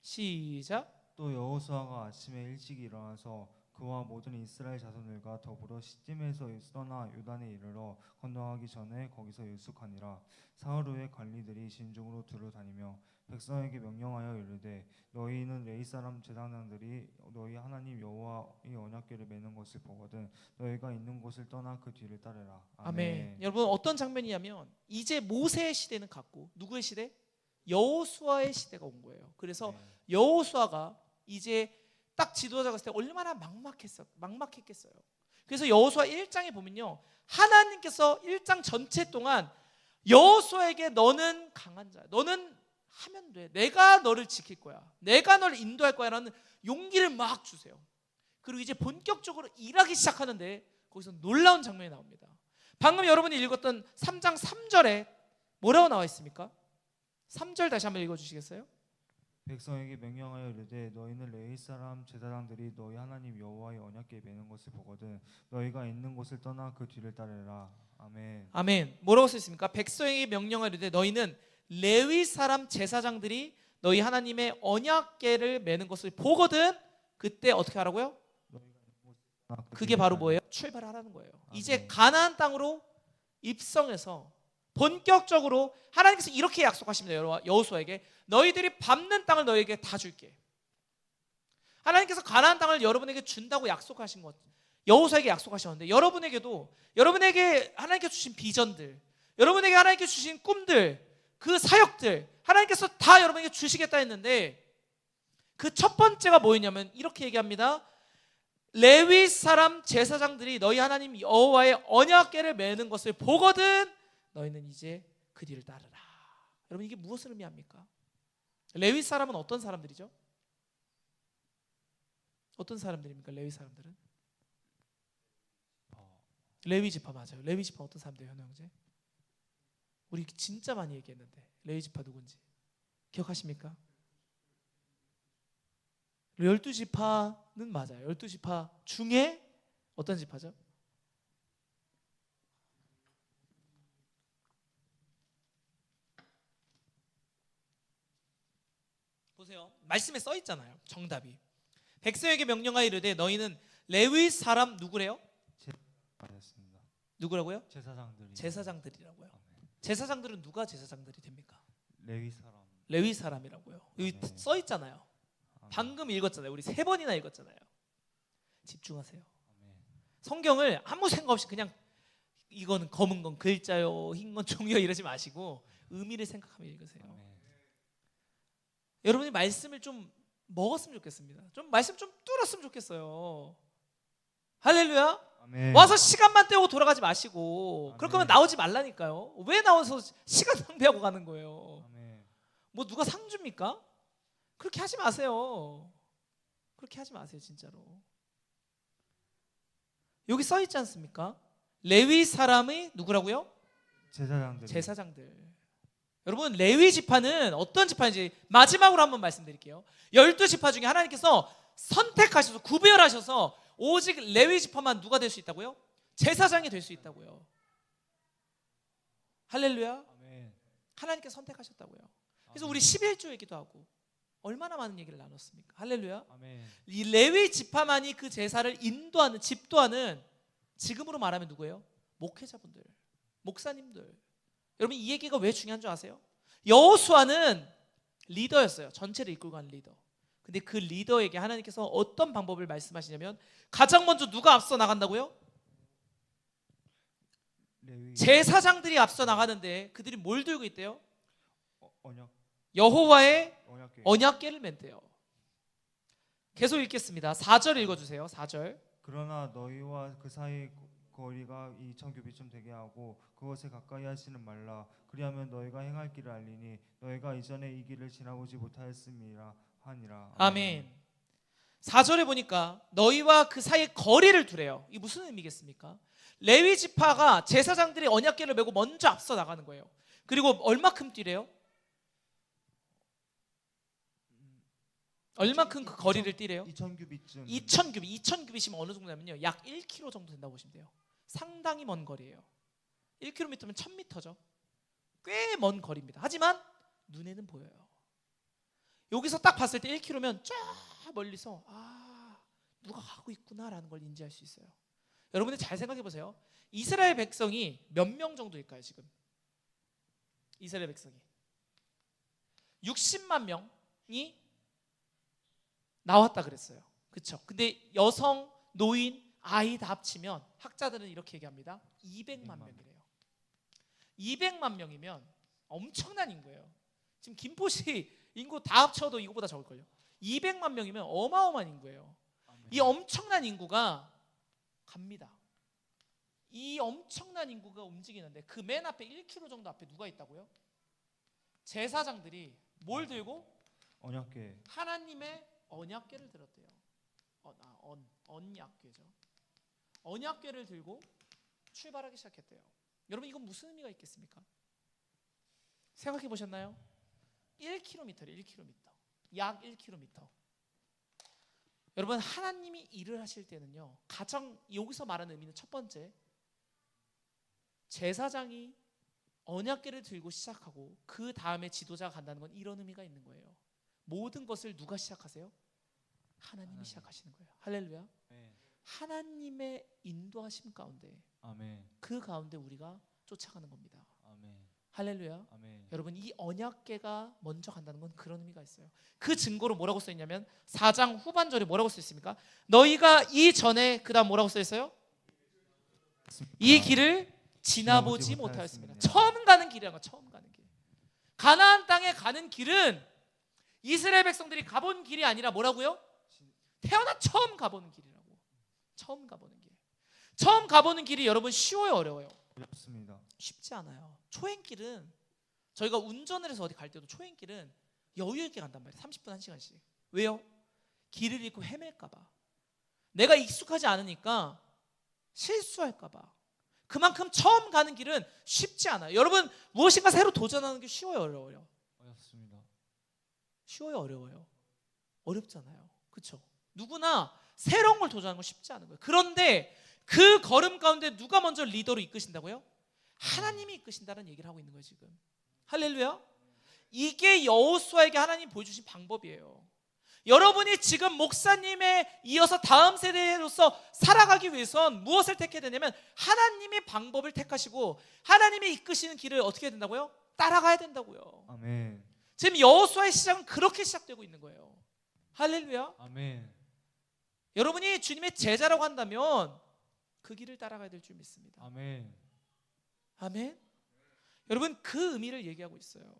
시작. 또 여호수아가 아침에 일찍 일어나서 그와 모든 이스라엘 자손들과 더불어 시딤에서 떠나 요단에 이르러 건너가기 전에 거기서 유숙하니라. 사흘 후에 관리들이 진중으로 두루 다니며 백성에게 명령하여 이르되 너희는 레위 사람 제사장들이 너희 하나님 여호와의 언약궤를 매는 것을 보거든 너희가 있는 곳을 떠나 그 뒤를 따르라. 아멘. 여러분 어떤 장면이냐면 이제 모세의 시대는 갔고 누구의 시대? 여호수아의 시대가 온 거예요. 그래서 네. 여호수아가 이제 딱 지도자가 있을 때 얼마나 막막했겠어요. 그래서 여호수아 1장에 보면요. 하나님께서 1장 전체 동안 여호수아에게 너는 강한 자야. 너는 하면 돼. 내가 너를 지킬 거야. 내가 너를 인도할 거야 라는 용기를 막 주세요. 그리고 이제 본격적으로 일하기 시작하는데 거기서 놀라운 장면이 나옵니다. 방금 여러분이 읽었던 3장 3절에 뭐라고 나와 있습니까? 3절 다시 한번 읽어주시겠어요? 백성에게 명령하여 이르되 너희는 레위 사람 제사장들이 너희 하나님 여호와의 언약궤에 매는 것을 보거든 너희가 있는 곳을 떠나 그 뒤를 따르라. 아멘. 아멘. 뭐라고 써 있습니까? 백성에게 명령하여 이르되 너희는 레위 사람 제사장들이 너희 하나님의 언약궤를 매는 것을 보거든 그때 어떻게 하라고요? 그게 바로 뭐예요? 출발하라는 거예요. 이제 가나안 땅으로 입성해서 본격적으로 하나님께서 이렇게 약속하십니다. 여호수아에게 너희들이 밟는 땅을 너희에게 다 줄게. 하나님께서 가나안 땅을 여러분에게 준다고 약속하신 것 여호수아에게 약속하셨는데 여러분에게 하나님께서 주신 비전들 여러분에게 하나님께서 주신 꿈들 그 사역들 하나님께서 다 여러분에게 주시겠다 했는데 그 첫 번째가 뭐였냐면 이렇게 얘기합니다. 레위 사람 제사장들이 너희 하나님 여호와의 언약궤를 매는 것을 보거든 너희는 이제 그 뒤를 따르라. 여러분 이게 무엇을 의미합니까? 레위 사람은 어떤 사람들이죠? 어떤 사람들입니까? 레위 사람들은? 레위 지파 맞아요. 레위 지파 어떤 사람들이에요, 현우 형제? 우리 진짜 많이 얘기했는데 레위 지파 누군지 기억하십니까? 12지파는 맞아요. 12지파 중에 어떤 지파죠? 보세요. 말씀에 써 있잖아요. 정답이. 백성에게 명령하여 이르되 너희는 레위 사람 누구래요? 알겠습니다. 누구라고요? 제사장들이. 제사장들이라고요. 제사장들은 누가 제사장들이 됩니까? 레위 사람. 레위 사람이라고요. 여기 아멘. 써 있잖아요. 방금 읽었잖아요. 우리 3번이나 읽었잖아요. 집중하세요. 아멘. 성경을 아무 생각 없이 그냥 이거는 검은 건 글자요, 흰 건 종이요 이러지 마시고 의미를 생각하며 읽으세요. 아멘. 여러분이 말씀을 좀 먹었으면 좋겠습니다. 좀 말씀 좀 뚫었으면 좋겠어요. 할렐루야. 아멘. 와서 시간만 때우고 돌아가지 마시고 아멘. 그럴 거면 나오지 말라니까요. 왜 나와서 시간 낭비하고 가는 거예요? 아멘. 뭐 누가 상 줍니까? 그렇게 하지 마세요. 그렇게 하지 마세요, 진짜로. 여기 써 있지 않습니까? 레위 사람의 누구라고요? 제사장들. 제사장들. 여러분, 레위 지파는 어떤 지파인지 마지막으로 한번 말씀드릴게요. 12지파 중에 하나님께서 선택하셔서 구별하셔서 오직 레위 지파만 누가 될 수 있다고요? 제사장이 될 수 있다고요. 할렐루야. 아멘. 하나님께서 선택하셨다고요. 그래서 우리 11조 얘기도 하고 얼마나 많은 얘기를 나눴습니까? 할렐루야. 아멘. 이 레위 지파만이 그 제사를 인도하는, 집도하는, 지금으로 말하면 누구예요? 목회자분들, 목사님들. 여러분, 이 얘기가 왜 중요한 줄 아세요? 여호수아는 리더였어요. 전체를 이끌고 가는 리더. 근데 그 리더에게 하나님께서 어떤 방법을 말씀하시냐면 가장 먼저 누가 앞서 나간다고요? 레위. 제사장들이 앞서 나가는데 그들이 뭘 들고 있대요? 언약. 여호와의 언약궤. 언약궤를 맨대요. 계속 읽겠습니다. 4절 읽어주세요. 4절. 그러나 너희와 그 사이 거리가 2,000규빗쯤 되게 하고 그것에 가까이 하지는 말라. 그리하면 너희가 행할 길을 알리니 너희가 이전에 이 길을 지나보지 못하였음이라 하니라. 아멘. 4절에 보니까 너희와 그 사이에 거리를 두래요. 이게 무슨 의미겠습니까? 레위 지파가 제사장들이 언약궤를 메고 먼저 앞서 나가는 거예요. 그리고 얼마큼 뛰래요? 얼마큼 그 거리를 뛰래요? 2,000규빗쯤. 2,000규빗이면 어느 정도냐면요, 약 1km 정도 된다고 보시면 돼요. 상당히 먼 거리예요. 1km면 1000m죠. 꽤 먼 거리입니다. 하지만 눈에는 보여요. 여기서 딱 봤을 때 1km면 쫙 멀리서 누가 가고 있구나라는 걸 인지할 수 있어요. 여러분들 잘 생각해 보세요. 이스라엘 백성이 몇 명 정도일까요 지금? 이스라엘 백성이 60만 명이 나왔다 그랬어요. 그렇죠? 근데 여성, 노인, 아이 다 합치면 학자들은 이렇게 얘기합니다. 200만 명이래요. 200만 명이면 엄청난 인구예요. 지금 김포시 인구 다 합쳐도 이거보다 적을걸요. 200만 명이면 어마어마한 인구예요. 이 엄청난 인구가 갑니다. 이 엄청난 인구가 움직이는데 그 맨 앞에 1km 정도 앞에 누가 있다고요? 제사장들이 뭘 들고? 언약궤. 하나님의 언약궤를 들었대요. 언약궤죠. 언약궤를 들고 출발하기 시작했대요. 여러분, 이건 무슨 의미가 있겠습니까? 생각해 보셨나요? 1km래요. 1km. 약 1km. 여러분, 하나님이 일을 하실 때는요, 가장 여기서 말하는 의미는 첫 번째, 제사장이 언약궤를 들고 시작하고 그 다음에 지도자가 간다는 건 이런 의미가 있는 거예요. 모든 것을 누가 시작하세요? 하나님이 시작하시는 거예요. 할렐루야. 아멘. 하나님의 인도하심 가운데, 아멘. 그 가운데 우리가 쫓아가는 겁니다. 아멘. 할렐루야. 아멘. 여러분, 이 언약궤가 먼저 간다는 건 그런 의미가 있어요. 그 증거로 뭐라고 써 있냐면 4장 후반절에 뭐라고 써 있습니까? 너희가 이전에 그다음 뭐라고 써 있어요? 이 길을 지나보지 못하였습니다. 처음 가는 길이란 거, 처음 가는 길. 가나안 땅에 가는 길은 이스라엘 백성들이 가본 길이 아니라 뭐라고요? 태어나 처음 가보는 길이라고. 처음 가보는 길. 처음 가보는 길이 여러분 쉬워요, 어려워요? 어렵습니다. 쉽지 않아요. 초행길은 저희가 운전을 해서 어디 갈 때도 초행길은 여유 있게 간단 말이에요. 30분 1시간씩. 왜요? 길을 잃고 헤맬까 봐. 내가 익숙하지 않으니까 실수할까 봐. 그만큼 처음 가는 길은 쉽지 않아요. 여러분, 무엇인가 새로 도전하는 게 쉬워요, 어려워요? 어렵습니다. 쉬워요, 어려워요? 어렵잖아요. 그렇죠? 누구나 새로운 걸 도전하는 건 쉽지 않은 거예요. 그런데 그 걸음 가운데 누가 먼저 리더로 이끄신다고요? 하나님이 이끄신다는 얘기를 하고 있는 거예요, 지금. 할렐루야. 이게 여호수아에게 하나님 보여주신 방법이에요. 여러분이 지금 목사님에 이어서 다음 세대로서 살아가기 위해선 무엇을 택해야 되냐면 하나님의 방법을 택하시고 하나님이 이끄시는 길을 어떻게 해야 된다고요? 따라가야 된다고요. 아멘. 지금 여호수아의 시작은 그렇게 시작되고 있는 거예요. 할렐루야. 아멘. 여러분이 주님의 제자라고 한다면 그 길을 따라가야 될 줄 믿습니다. 아멘. 아멘. 여러분, 그 의미를 얘기하고 있어요.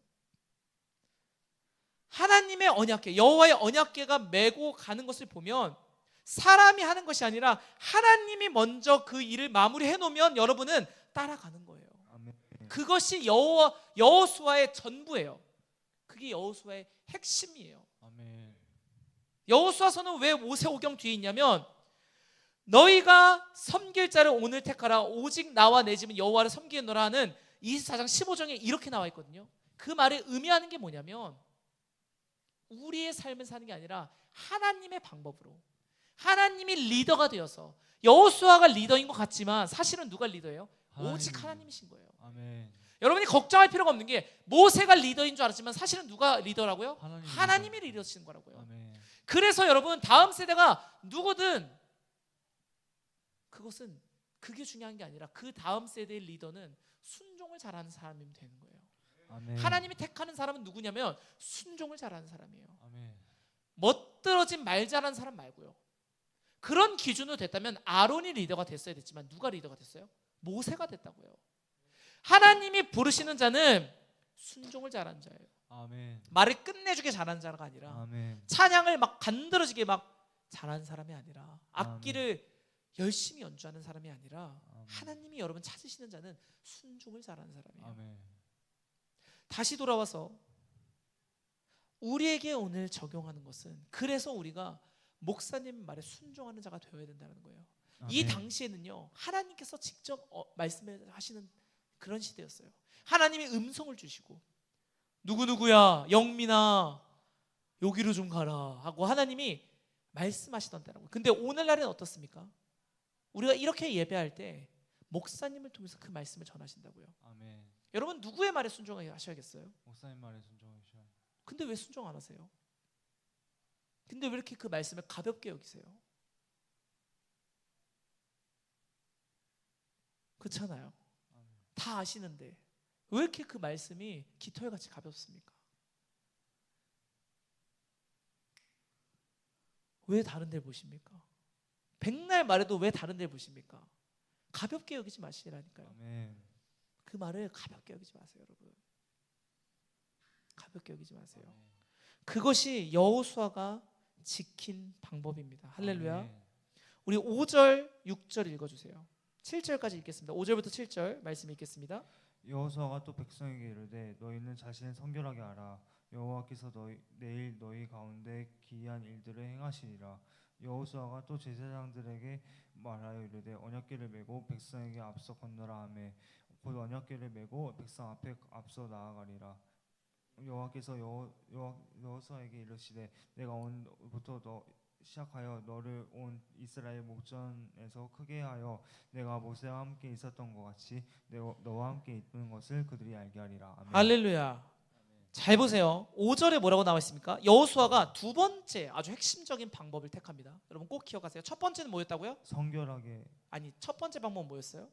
하나님의 언약궤, 여호와의 언약궤가 메고 가는 것을 보면 사람이 하는 것이 아니라 하나님이 먼저 그 일을 마무리해 놓으면 여러분은 따라가는 거예요. 아멘. 그것이 여호수아의 전부예요. 그게 여호수아의 핵심이에요. 아멘. 여호수아서는 왜 모세오경 뒤에 있냐면 너희가 섬길 자를 오늘 택하라 오직 나와 내 집은 여호와를 섬기노라 하는 24장 15절에 이렇게 나와 있거든요. 그 말에 의미하는 게 뭐냐면 우리의 삶을 사는 게 아니라 하나님의 방법으로 하나님이 리더가 되어서 여호수아가 리더인 것 같지만 사실은 누가 리더예요? 오직 하나님. 하나님이신 거예요. 아멘. 여러분이 걱정할 필요가 없는 게 모세가 리더인 줄 알았지만 사실은 누가 리더라고요? 하나님 하나님이 리더신 거라고요. 아멘. 그래서 여러분 다음 세대가 누구든 그게 중요한 게 아니라 그 다음 세대의 리더는 순종을 잘하는 사람이면 되는 거예요. 아멘. 하나님이 택하는 사람은 누구냐면 순종을 잘하는 사람이에요. 아멘. 멋들어진 말 잘하는 사람 말고요. 그런 기준으로 됐다면 아론이 리더가 됐어야 됐지만 누가 리더가 됐어요? 모세가 됐다고요. 하나님이 부르시는 자는 순종을 잘하는 자예요. 아멘. 말을 끝내주게 잘하는 자가 아니라 아멘. 찬양을 막 간드러지게 막 잘하는 사람이 아니라 악기를 열심히 연주하는 사람이 아니라 아멘. 하나님이 여러분 찾으시는 자는 순종을 잘하는 사람이에요. 아멘. 다시 돌아와서 우리에게 오늘 적용하는 것은 그래서 우리가 목사님 말에 순종하는 자가 되어야 된다는 거예요. 이 아멘. 당시에는요 하나님께서 직접 말씀을 하시는 그런 시대였어요. 하나님이 음성을 주시고 누구누구야 영민아 여기로 좀 가라 하고 하나님이 말씀하시던 때라고요. 근데 오늘날은 어떻습니까? 우리가 이렇게 예배할 때 목사님을 통해서 그 말씀을 전하신다고요. 아멘. 여러분 누구의 말에 순종하셔야겠어요? 목사님 말에 순종하셔야. 근데 왜 순종 안 하세요? 근데 왜 이렇게 그 말씀을 가볍게 여기세요? 그렇잖아요. 다 아시는데 왜 이렇게 그 말씀이 깃털같이 가볍습니까? 왜 다른 데를 보십니까? 백날 말해도 왜 다른 데를 보십니까? 가볍게 여기지 마시라니까요. 아멘. 그 말을 가볍게 여기지 마세요, 여러분. 가볍게 여기지 마세요. 그것이 여호수아가 지킨 방법입니다. 할렐루야. 아멘. 우리 5절, 6절 읽어주세요. 7절까지 읽겠습니다. 5절부터 7절 말씀 읽겠습니다. 여호수아가 또 백성에게 이르되 너희는 자신을 성결하게 하라. 여호와께서 내일 너희 가운데 기이한 일들을 행하시리라. 여호수아가 또 제사장들에게 말하여 이르되 언약궤를 메고 백성에게 앞서 건너라 하매 곧 언약궤를 메고 백성 앞에 앞서 나아가리라. 여호와께서 여호수아에게 이르시되 내가 오늘부터 시작하여 너를 온 이스라엘 목전에서 크게 하여 내가 모세와 함께 있었던 것 같이 너와 함께 있는 것을 그들이 알게 하리라. 아멘. 할렐루야. 잘 보세요. 5절에 뭐라고 나와 있습니까? 여호수아가 두 번째 아주 핵심적인 방법을 택합니다. 여러분 꼭 기억하세요. 첫 번째는 뭐였다고요? 성결하게. 아니 첫 번째 방법은 뭐였어요?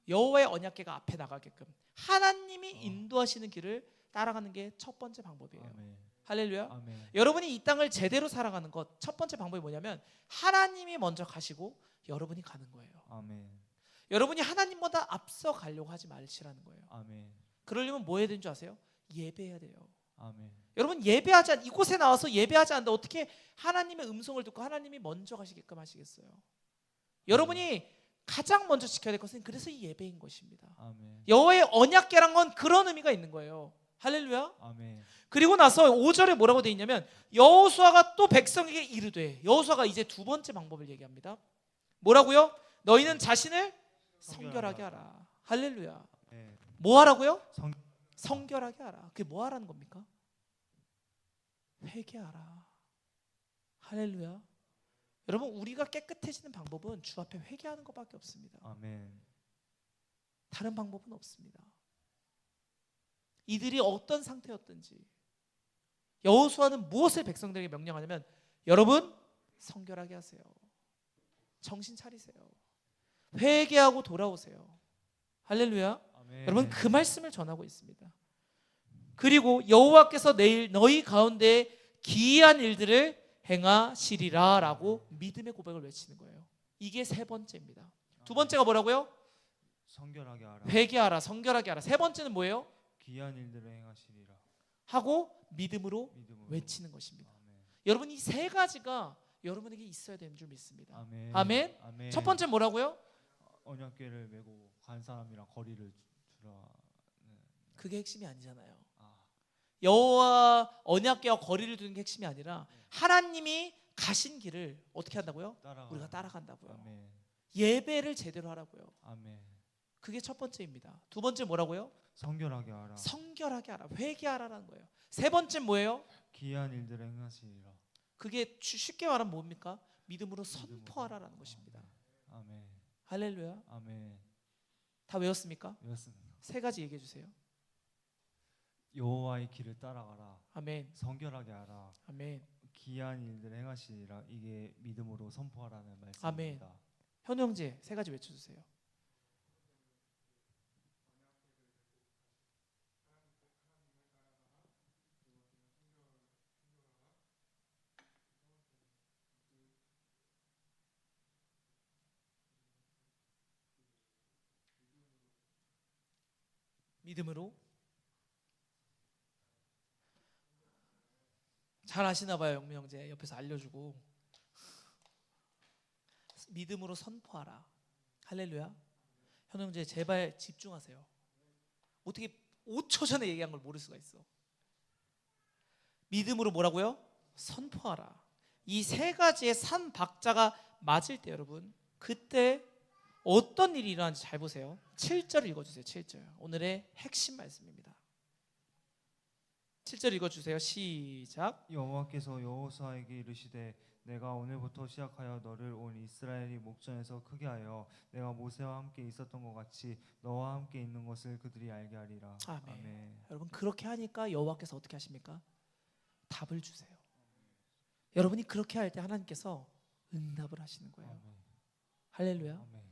여호와의 언약궤가 앞에 나가게끔 하나님이 인도하시는 길을 따라가는 게 첫 번째 방법이에요. 아멘. 할렐루야. 아멘. 여러분이 이 땅을 제대로 살아가는 것 첫 번째 방법이 뭐냐면 하나님이 먼저 가시고 여러분이 가는 거예요. 아멘. 여러분이 하나님보다 앞서 가려고 하지 마시라는 거예요. 아멘. 그러려면 뭐 해야 되는 줄 아세요? 예배해야 돼요. 아멘. 여러분 이곳에 나와서 예배하지 않는데 어떻게 하나님의 음성을 듣고 하나님이 먼저 가시게끔 하시겠어요? 여러분이 가장 먼저 지켜야 될 것은 그래서 이 예배인 것입니다. 아멘. 여호와의 언약궤란 건 그런 의미가 있는 거예요. 할렐루야. 아멘. 그리고 나서 5절에 뭐라고 되어 있냐면 여호수아가 또 백성에게 이르되 여호수아가 이제 두 번째 방법을 얘기합니다. 뭐라고요? 너희는 자신을 성결하게 하라. 할렐루야. 네. 뭐 하라고요? 성- 성결하게 하라. 그게 뭐 하라는 겁니까? 회개하라. 할렐루야. 여러분 우리가 깨끗해지는 방법은 주 앞에 회개하는 것밖에 없습니다. 아멘. 다른 방법은 없습니다. 이들이 어떤 상태였든지 여호수아는 무엇을 백성들에게 명령하냐면 여러분 성결하게 하세요. 정신 차리세요. 회개하고 돌아오세요. 할렐루야. 아멘. 여러분 그 말씀을 전하고 있습니다. 그리고 여호와께서 내일 너희 가운데 기이한 일들을 행하시리라 라고 믿음의 고백을 외치는 거예요. 이게 세 번째입니다. 두 번째가 뭐라고요? 성결하게 하라. 회개하라, 성결하게 하라. 세 번째는 뭐예요? 기이한 일들을 행하시리라. 하고 믿음으로 믿음으로 외치는 것입니다. 아멘. 여러분 이 세 가지가 여러분에게 있어야 되는 줄 믿습니다. 아멘. 아멘. 아멘. 첫 번째 뭐라고요? 언약궤를 메고 간 사람이랑 거리를 두라. 그게 핵심이 아니잖아요. 아, 여호와 언약궤와 거리를 두는 게 핵심이 아니라 하나님이 가신 길을 어떻게 한다고요? 따라가. 우리가 따라간다고요. 아멘. 예배를 제대로 하라고요. 아멘. 그게 첫 번째입니다. 두 번째 뭐라고요? 성결하게 하라. 성결하게 하라, 회개하라라는 거예요. 세 번째 뭐예요? 기이한 일들을 행하시리라. 그게 쉽게 말하면 뭡니까? 믿음으로 선포하라라는 것입니다. 아멘. 할렐루야. 아멘. 다 외웠습니까? 외웠습니다. 세 가지 얘기해 주세요. 여호와의 길을 따라가라. 아멘. 성결하게 하라. 아멘. 기이한 일들을 행하시리라. 이게 믿음으로 선포하라는 말씀입니다. 아멘. 현우 형제 세 가지 외쳐 주세요. 믿음으로 잘 아시나 봐요. 영미 형제 옆에서 알려주고 믿음으로 선포하라. 할렐루야. 현우 형제 제발 집중하세요. 어떻게 5초 전에 얘기한 걸 모를 수가 있어. 믿음으로 뭐라고요? 선포하라. 이 세 가지의 산 박자가 맞을 때 여러분 그때 어떤 일이 일어나는지 잘 보세요. 7절 읽어주세요. 7절 오늘의 핵심 말씀입니다. 7절 읽어주세요. 시작. 여호와께서 여호수아에게 이르시되 내가 오늘부터 시작하여 너를 온 이스라엘이 목전에서 크게 하여 내가 모세와 함께 있었던 것 같이 너와 함께 있는 것을 그들이 알게 하리라. 아멘. 아멘. 여러분 그렇게 하니까 여호와께서 어떻게 하십니까? 답을 주세요. 여러분이 그렇게 할 때 하나님께서 응답을 하시는 거예요. 아멘. 할렐루야. 아멘.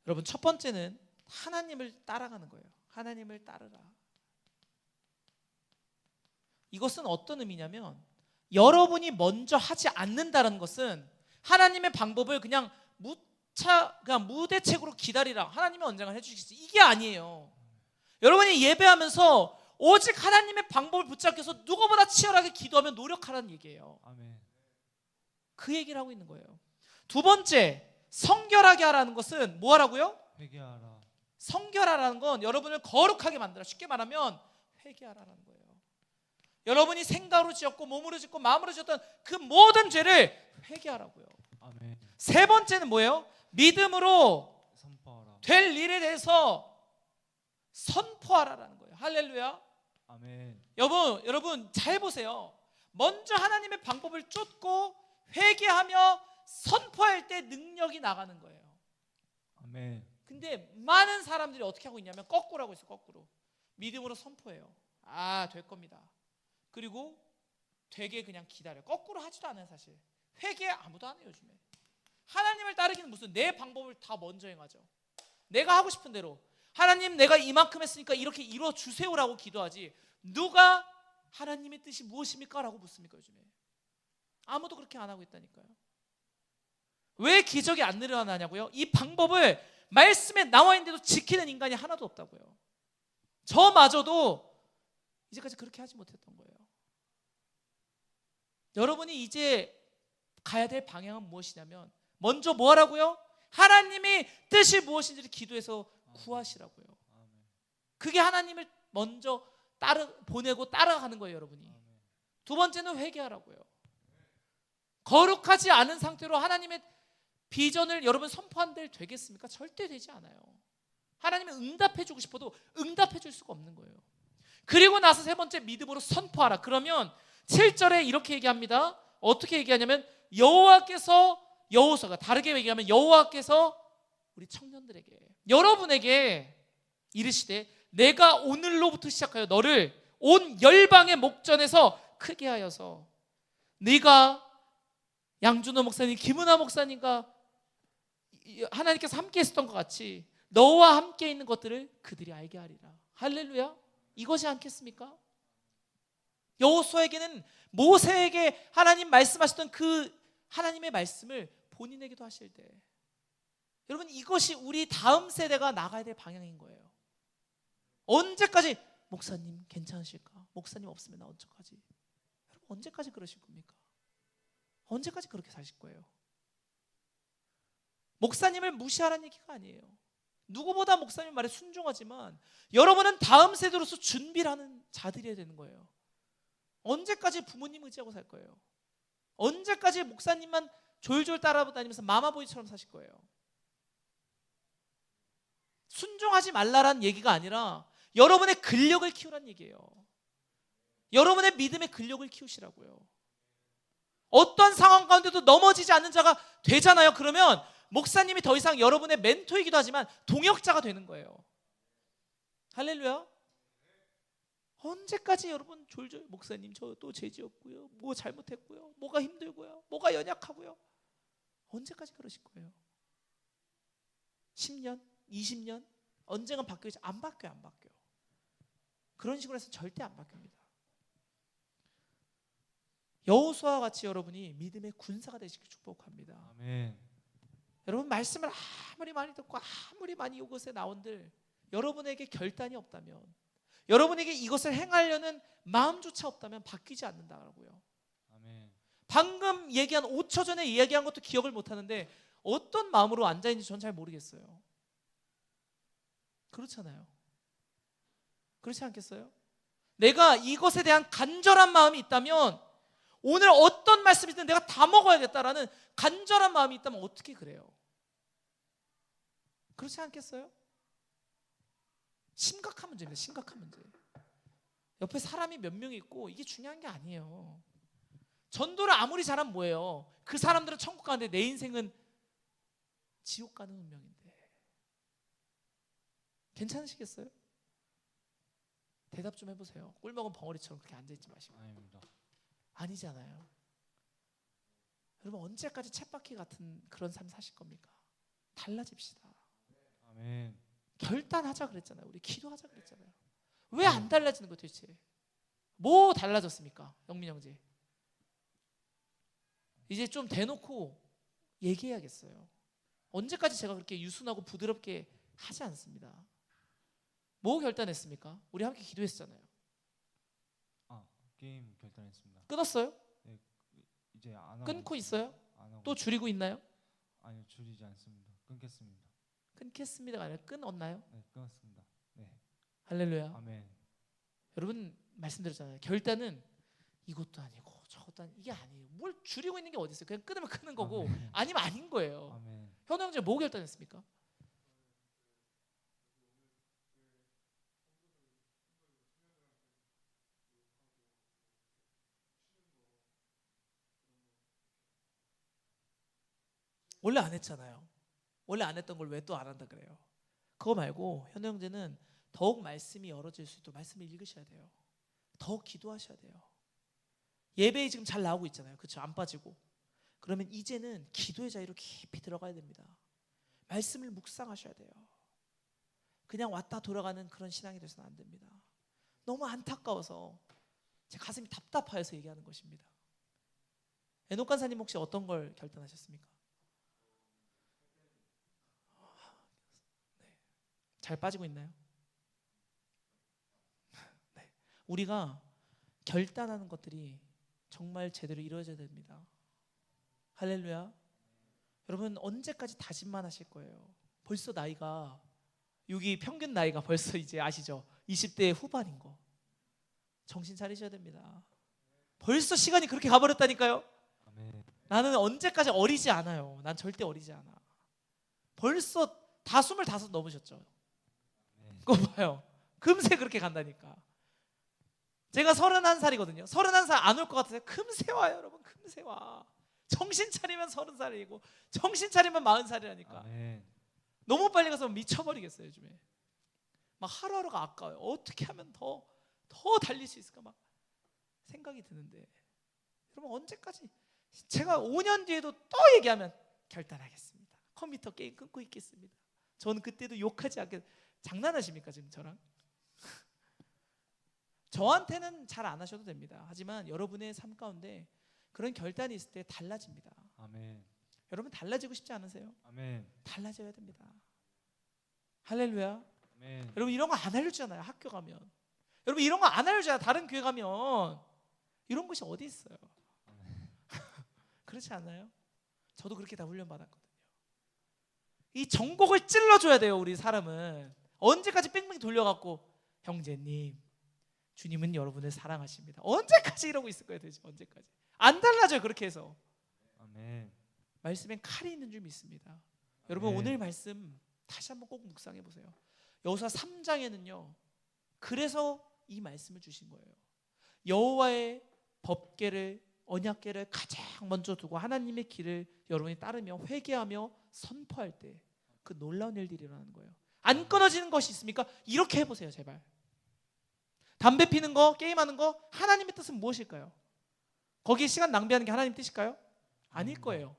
여러분 첫 번째는 하나님을 따라가는 거예요. 하나님을 따르라. 이것은 어떤 의미냐면 여러분이 먼저 하지 않는다는 것은 하나님의 방법을 그냥 무대책으로 기다리라. 하나님이 언젠가 해주시겠지. 이게 아니에요. 여러분이 예배하면서 오직 하나님의 방법을 붙잡기 위해서 누구보다 치열하게 기도하며 노력하라는 얘기예요. 아멘. 그 얘기를 하고 있는 거예요. 두 번째, 성결하게 하라는 것은 뭐 하라고요? 회개하라. 성결하라는 건 여러분을 거룩하게 만들어. 쉽게 말하면 회개하라는 거예요. 여러분이 생각으로 지었고 몸으로 짓고 마음으로 지었던 그 모든 죄를 회개하라고요. 아멘. 세 번째는 뭐예요? 믿음으로 선포하라. 될 일에 대해서 선포하라라는 거예요. 할렐루야. 아멘. 여러분 잘 보세요. 먼저 하나님의 방법을 쫓고 회개하며 선포할 때 능력이 나가는 거예요. 아멘. 근데 많은 사람들이 어떻게 하고 있냐면 거꾸로 하고 있어. 거꾸로 믿음으로 선포해요. 될 겁니다. 그리고 되게 그냥 기다려. 거꾸로 하지도 않아요. 사실 회개 아무도 안 해요. 요즘에 하나님을 따르기는 무슨 내 방법을 다 먼저 행하죠. 내가 하고 싶은 대로 하나님 내가 이만큼 했으니까 이렇게 이루어 주세요라고 기도하지 누가 하나님의 뜻이 무엇입니까? 라고 묻습니까? 요즘에 아무도 그렇게 안 하고 있다니까요. 왜 기적이 안 일어나냐고요? 이 방법을 말씀에 나와 있는데도 지키는 인간이 하나도 없다고요. 저마저도 이제까지 그렇게 하지 못했던 거예요. 여러분이 이제 가야 될 방향은 무엇이냐면 먼저 뭐 하라고요? 하나님의 뜻이 무엇인지를 기도해서 구하시라고요. 그게 하나님을 먼저 보내고 따라가는 거예요. 여러분이. 두 번째는 회개하라고요. 거룩하지 않은 상태로 하나님의 비전을 여러분 선포한들 되겠습니까? 절대 되지 않아요. 하나님이 응답해 주고 싶어도 응답해 줄 수가 없는 거예요. 그리고 나서 세 번째 믿음으로 선포하라. 그러면 7절에 이렇게 얘기합니다. 어떻게 얘기하냐면 여호수아가 다르게 얘기하면 여호와께서 우리 청년들에게 여러분에게 이르시되 내가 오늘로부터 시작하여 너를 온 열방의 목전에서 크게 하여서 네가 양준호 목사님, 김은하 목사님과 하나님께서 함께 했었던 것 같이 너와 함께 있는 것들을 그들이 알게 하리라. 할렐루야. 이것이 않겠습니까? 여호수아에게는 모세에게 하나님 말씀하셨던 그 하나님의 말씀을 본인에게도 하실 때 여러분 이것이 우리 다음 세대가 나가야 될 방향인 거예요. 언제까지 목사님 괜찮으실까? 목사님 없으면 나 어떡하지? 여러분 언제까지 그러실 겁니까? 언제까지 그렇게 사실 거예요? 목사님을 무시하라는 얘기가 아니에요. 누구보다 목사님 말에 순종하지만 여러분은 다음 세대로서 준비를 하는 자들이어야 되는 거예요. 언제까지 부모님 의지하고 살 거예요? 언제까지 목사님만 졸졸 따라다니면서 마마보이처럼 사실 거예요? 순종하지 말라라는 얘기가 아니라 여러분의 근력을 키우라는 얘기예요. 여러분의 믿음의 근력을 키우시라고요. 어떤 상황 가운데도 넘어지지 않는 자가 되잖아요. 그러면 목사님이 더 이상 여러분의 멘토이기도 하지만 동역자가 되는 거예요. 할렐루야. 언제까지 여러분 졸졸 목사님 저 또 죄지었고요, 뭐 잘못했고요, 뭐가 힘들고요, 뭐가 연약하고요, 언제까지 그러실 거예요? 10년? 20년? 언젠간 바뀌지? 안 바뀌어요. 안 바뀌어요. 그런 식으로 해서 절대 안 바뀝니다. 여호수아와 같이 여러분이 믿음의 군사가 되시길 축복합니다. 아멘. 여러분 말씀을 아무리 많이 듣고 아무리 많이 이곳에 나온들 여러분에게 결단이 없다면, 여러분에게 이것을 행하려는 마음조차 없다면 바뀌지 않는다고요. 아멘. 방금 얘기한 5초 전에 이야기한 것도 기억을 못하는데 어떤 마음으로 앉아있는지 전 잘 모르겠어요. 그렇잖아요. 그렇지 않겠어요? 내가 이것에 대한 간절한 마음이 있다면, 오늘 어떤 말씀이든 내가 다 먹어야겠다라는 간절한 마음이 있다면 어떻게 그래요? 그렇지 않겠어요? 심각한 문제입니다. 심각한 문제. 옆에 사람이 몇 명이 있고 이게 중요한 게 아니에요. 전도를 아무리 잘하면 뭐예요? 그 사람들은 천국 가는데 내 인생은 지옥 가는 운명인데 괜찮으시겠어요? 대답 좀 해보세요. 꿀먹은 벙어리처럼 그렇게 앉아있지 마시고. 아닙니다. 아니잖아요. 여러분 언제까지 쳇바퀴 같은 그런 삶 사실 겁니까? 달라집시다. 아멘. 결단하자 그랬잖아요. 우리 기도하자 그랬잖아요. 왜 안 달라지는 거예요 도대체? 뭐 달라졌습니까? 영민 형제. 이제 좀 대놓고 얘기해야겠어요. 언제까지 제가 그렇게 유순하고 부드럽게 하지 않습니다. 뭐 결단했습니까? 우리 함께 기도했잖아요. 게임 결단했습니다. 끊었어요? 이제 안 하고 끊고 있어요? 안 하고 또 줄이고 있나요? 아니요, 줄이지 않습니다. 끊겠습니다. 끊겠습니다가 아니라 끊었나요? 네, 끊었습니다. 네. 할렐루야. 아멘. 여러분 말씀드렸잖아요. 결단은 이것도 아니고 저것도 아니고 이게 아니에요. 뭘 줄이고 있는 게 어디 있어요? 그냥 끊으면 끊는 거고 아멘. 아니면 아닌 거예요. 아멘. 현우 형제 뭐 결단했습니까? 원래 안 했잖아요. 원래 안 했던 걸 왜 또 안 한다 그래요? 그거 말고 현우 형제는 더욱 말씀이 열어질 수 있도록 말씀을 읽으셔야 돼요. 더욱 기도하셔야 돼요. 예배에 지금 잘 나오고 있잖아요. 그렇죠? 안 빠지고. 그러면 이제는 기도의 자리로 깊이 들어가야 됩니다. 말씀을 묵상하셔야 돼요. 그냥 왔다 돌아가는 그런 신앙이 돼서는 안 됩니다. 너무 안타까워서 제 가슴이 답답해서 얘기하는 것입니다. 에녹 간사님 혹시 어떤 걸 결단하셨습니까? 네. 잘 빠지고 있나요? 네. 우리가 결단하는 것들이 정말 제대로 이루어져야 됩니다. 할렐루야. 여러분 언제까지 다짐만 하실 거예요? 벌써 나이가, 여기 평균 나이가 벌써 이제 아시죠? 20대 후반인 거. 정신 차리셔야 됩니다. 벌써 시간이 그렇게 가버렸다니까요. 아멘. 나는 언제까지 어리지 않아요. 난 절대 어리지 않아. 벌써 다 25 넘으셨죠? 그거 봐요. 금세 그렇게 간다니까. 제가 31살이거든요. 31살 안 올 것 같아요. 금세 와요, 여러분. 금세 와. 정신 차리면 30살이고 정신 차리면 40살이라니까. 아멘. 너무 빨리 가서 미쳐버리겠어요, 요즘에. 막 하루하루가 아까워요. 어떻게 하면 더 달릴 수 있을까 막 생각이 드는데, 여러분 언제까지? 제가 5년 뒤에도 또 얘기하면 결단하겠습니다. 컴퓨터 게임 끊고 있겠습니다. 저는 그때도 욕하지 않게. 장난하십니까 지금 저랑? 저한테는 잘 안 하셔도 됩니다. 하지만 여러분의 삶 가운데 그런 결단이 있을 때 달라집니다. 아멘. 여러분 달라지고 싶지 않으세요? 아멘. 달라져야 됩니다. 할렐루야. 아멘. 아멘. 여러분 이런 거 안 알려주잖아요. 학교 가면. 여러분 이런 거 안 알려줘요. 다른 교회 가면. 이런 것이 어디 있어요? 그렇지 않아요? 저도 그렇게 다 훈련 받았거든요. 이 전곡을 찔러줘야 돼요. 우리 사람은 언제까지 뺑뺑 돌려갖고 형제님 주님은 여러분을 사랑하십니다. 언제까지 이러고 있을 거예요? 도대체 언제까지? 안 달라져요. 그렇게 해서. 아멘. 말씀엔 칼이 있는 줄 믿습니다. 여러분 오늘 말씀 다시 한번 꼭 묵상해 보세요. 여호수아 3장에는요. 그래서 이 말씀을 주신 거예요. 여호와의 법궤를 언약궤를 가장 먼저 두고 하나님의 길을 여러분이 따르며 회개하며 선포할 때 그 놀라운 일들이 일어나는 거예요. 안 끊어지는 것이 있습니까? 이렇게 해보세요. 제발. 담배 피는 거, 게임하는 거 하나님의 뜻은 무엇일까요? 거기에 시간 낭비하는 게 하나님 뜻일까요? 아닐 거예요.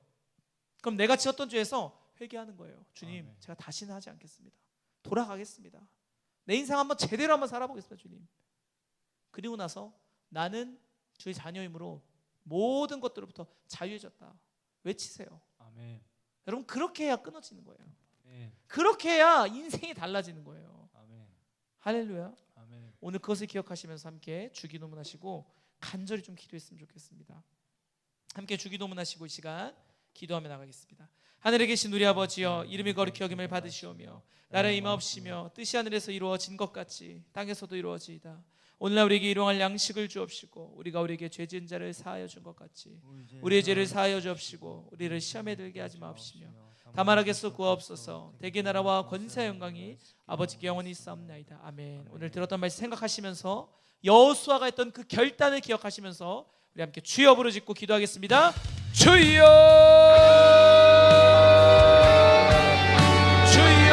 그럼 내가 지었던 죄에서 회개하는 거예요. 주님, 제가 다시는 하지 않겠습니다. 돌아가겠습니다. 내 인생 한번 제대로 한번 살아보겠습니다. 주님. 그리고 나서 나는 주의 자녀이므로 모든 것들로부터 자유해졌다. 외치세요. 아멘. 여러분 그렇게 해야 끊어지는 거예요. 아멘. 그렇게 해야 인생이 달라지는 거예요. 아멘. 할렐루야. 아멘. 오늘 그것을 기억하시면서 함께 주기도문 하시고 간절히 좀 기도했으면 좋겠습니다. 함께 주기도문 하시고 이 시간 기도하며 나가겠습니다. 하늘에 계신 우리 아버지여, 이름이 거룩히 여김을 받으시오며 나라의 임하옵시며 뜻이 하늘에서 이루어진 것 같이 땅에서도 이루어지이다. 오늘날 우리에게 일용할 양식을 주옵시고 우리가 우리에게 죄 지은 자를 사하여 준 것 같이 우리의 죄를 사하여 주옵시고 우리를 시험에 들게 하지 마옵시며 다만 하게서 구하옵소서. 대개 나라와 권세 영광이 아버지께 영원히 있사옵나이다. 아멘. 오늘 들었던 말씀 생각하시면서 여호수아가 했던 그 결단을 기억하시면서 우리 함께 주여 부르짖고 기도하겠습니다. 주여, 주여,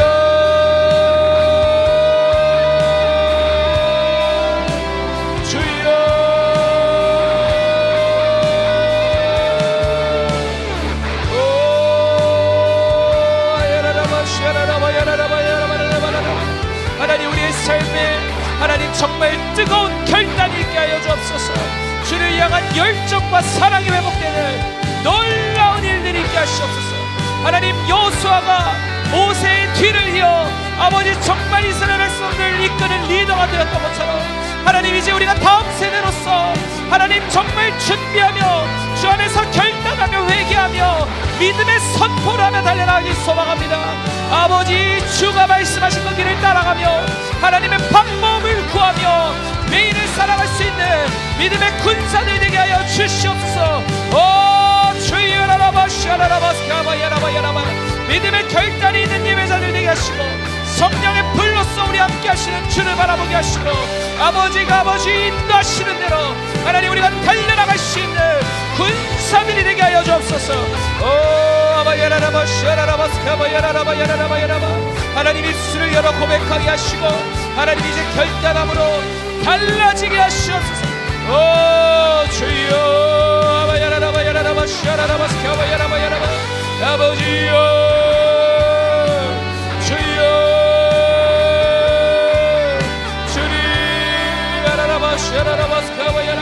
주여. 하나님 우리의 삶에 하나님 정말 뜨거운 결단이 있게 하여 주옵소서. 주를 향한 열정과 사랑이 회복되는 놀라운 일들이 있게 하시옵소서. 하나님 여호수아가 모세의 뒤를 이어 아버지 정말 이스라엘 백성들을 이끄는 리더가 되었던 것처럼 하나님 이제 우리가 다음 세대로서 하나님 정말 준비하며 주 안에서 결단하며 회개하며 믿음의 선포를 하며 달려나가길 소망합니다. 아버지 주가 말씀하신 그 길을 따라가며 하나님의 방법을 구하며 매일을 살아갈 수 있는 믿음의 군사들이 되게 하여 주시옵소서. 오 주여 라라바샤라라바스카바야라바야라바 믿음의 결단이 있는 예배자들 되게 하시고 성령의 불로써 우리 함께 하시는 주를 바라보게 하시고 아버지가 아버지 인도하시는 대로 하나님 우리가 달려나갈 수 있는 군사들이 되게 하여 주옵소서. 오 아바야라라바샤라라바스카바야라라바야라라바야라바 하나님 입술을 열어 고백하게 하시고 하나님 이제 결단함으로 달라지게 하시옵소서. 오 주여 아바야라라바야라라바샤라라바스카바야라바야라바 아버지여 주여 주님 아라라바샤라라바스카바야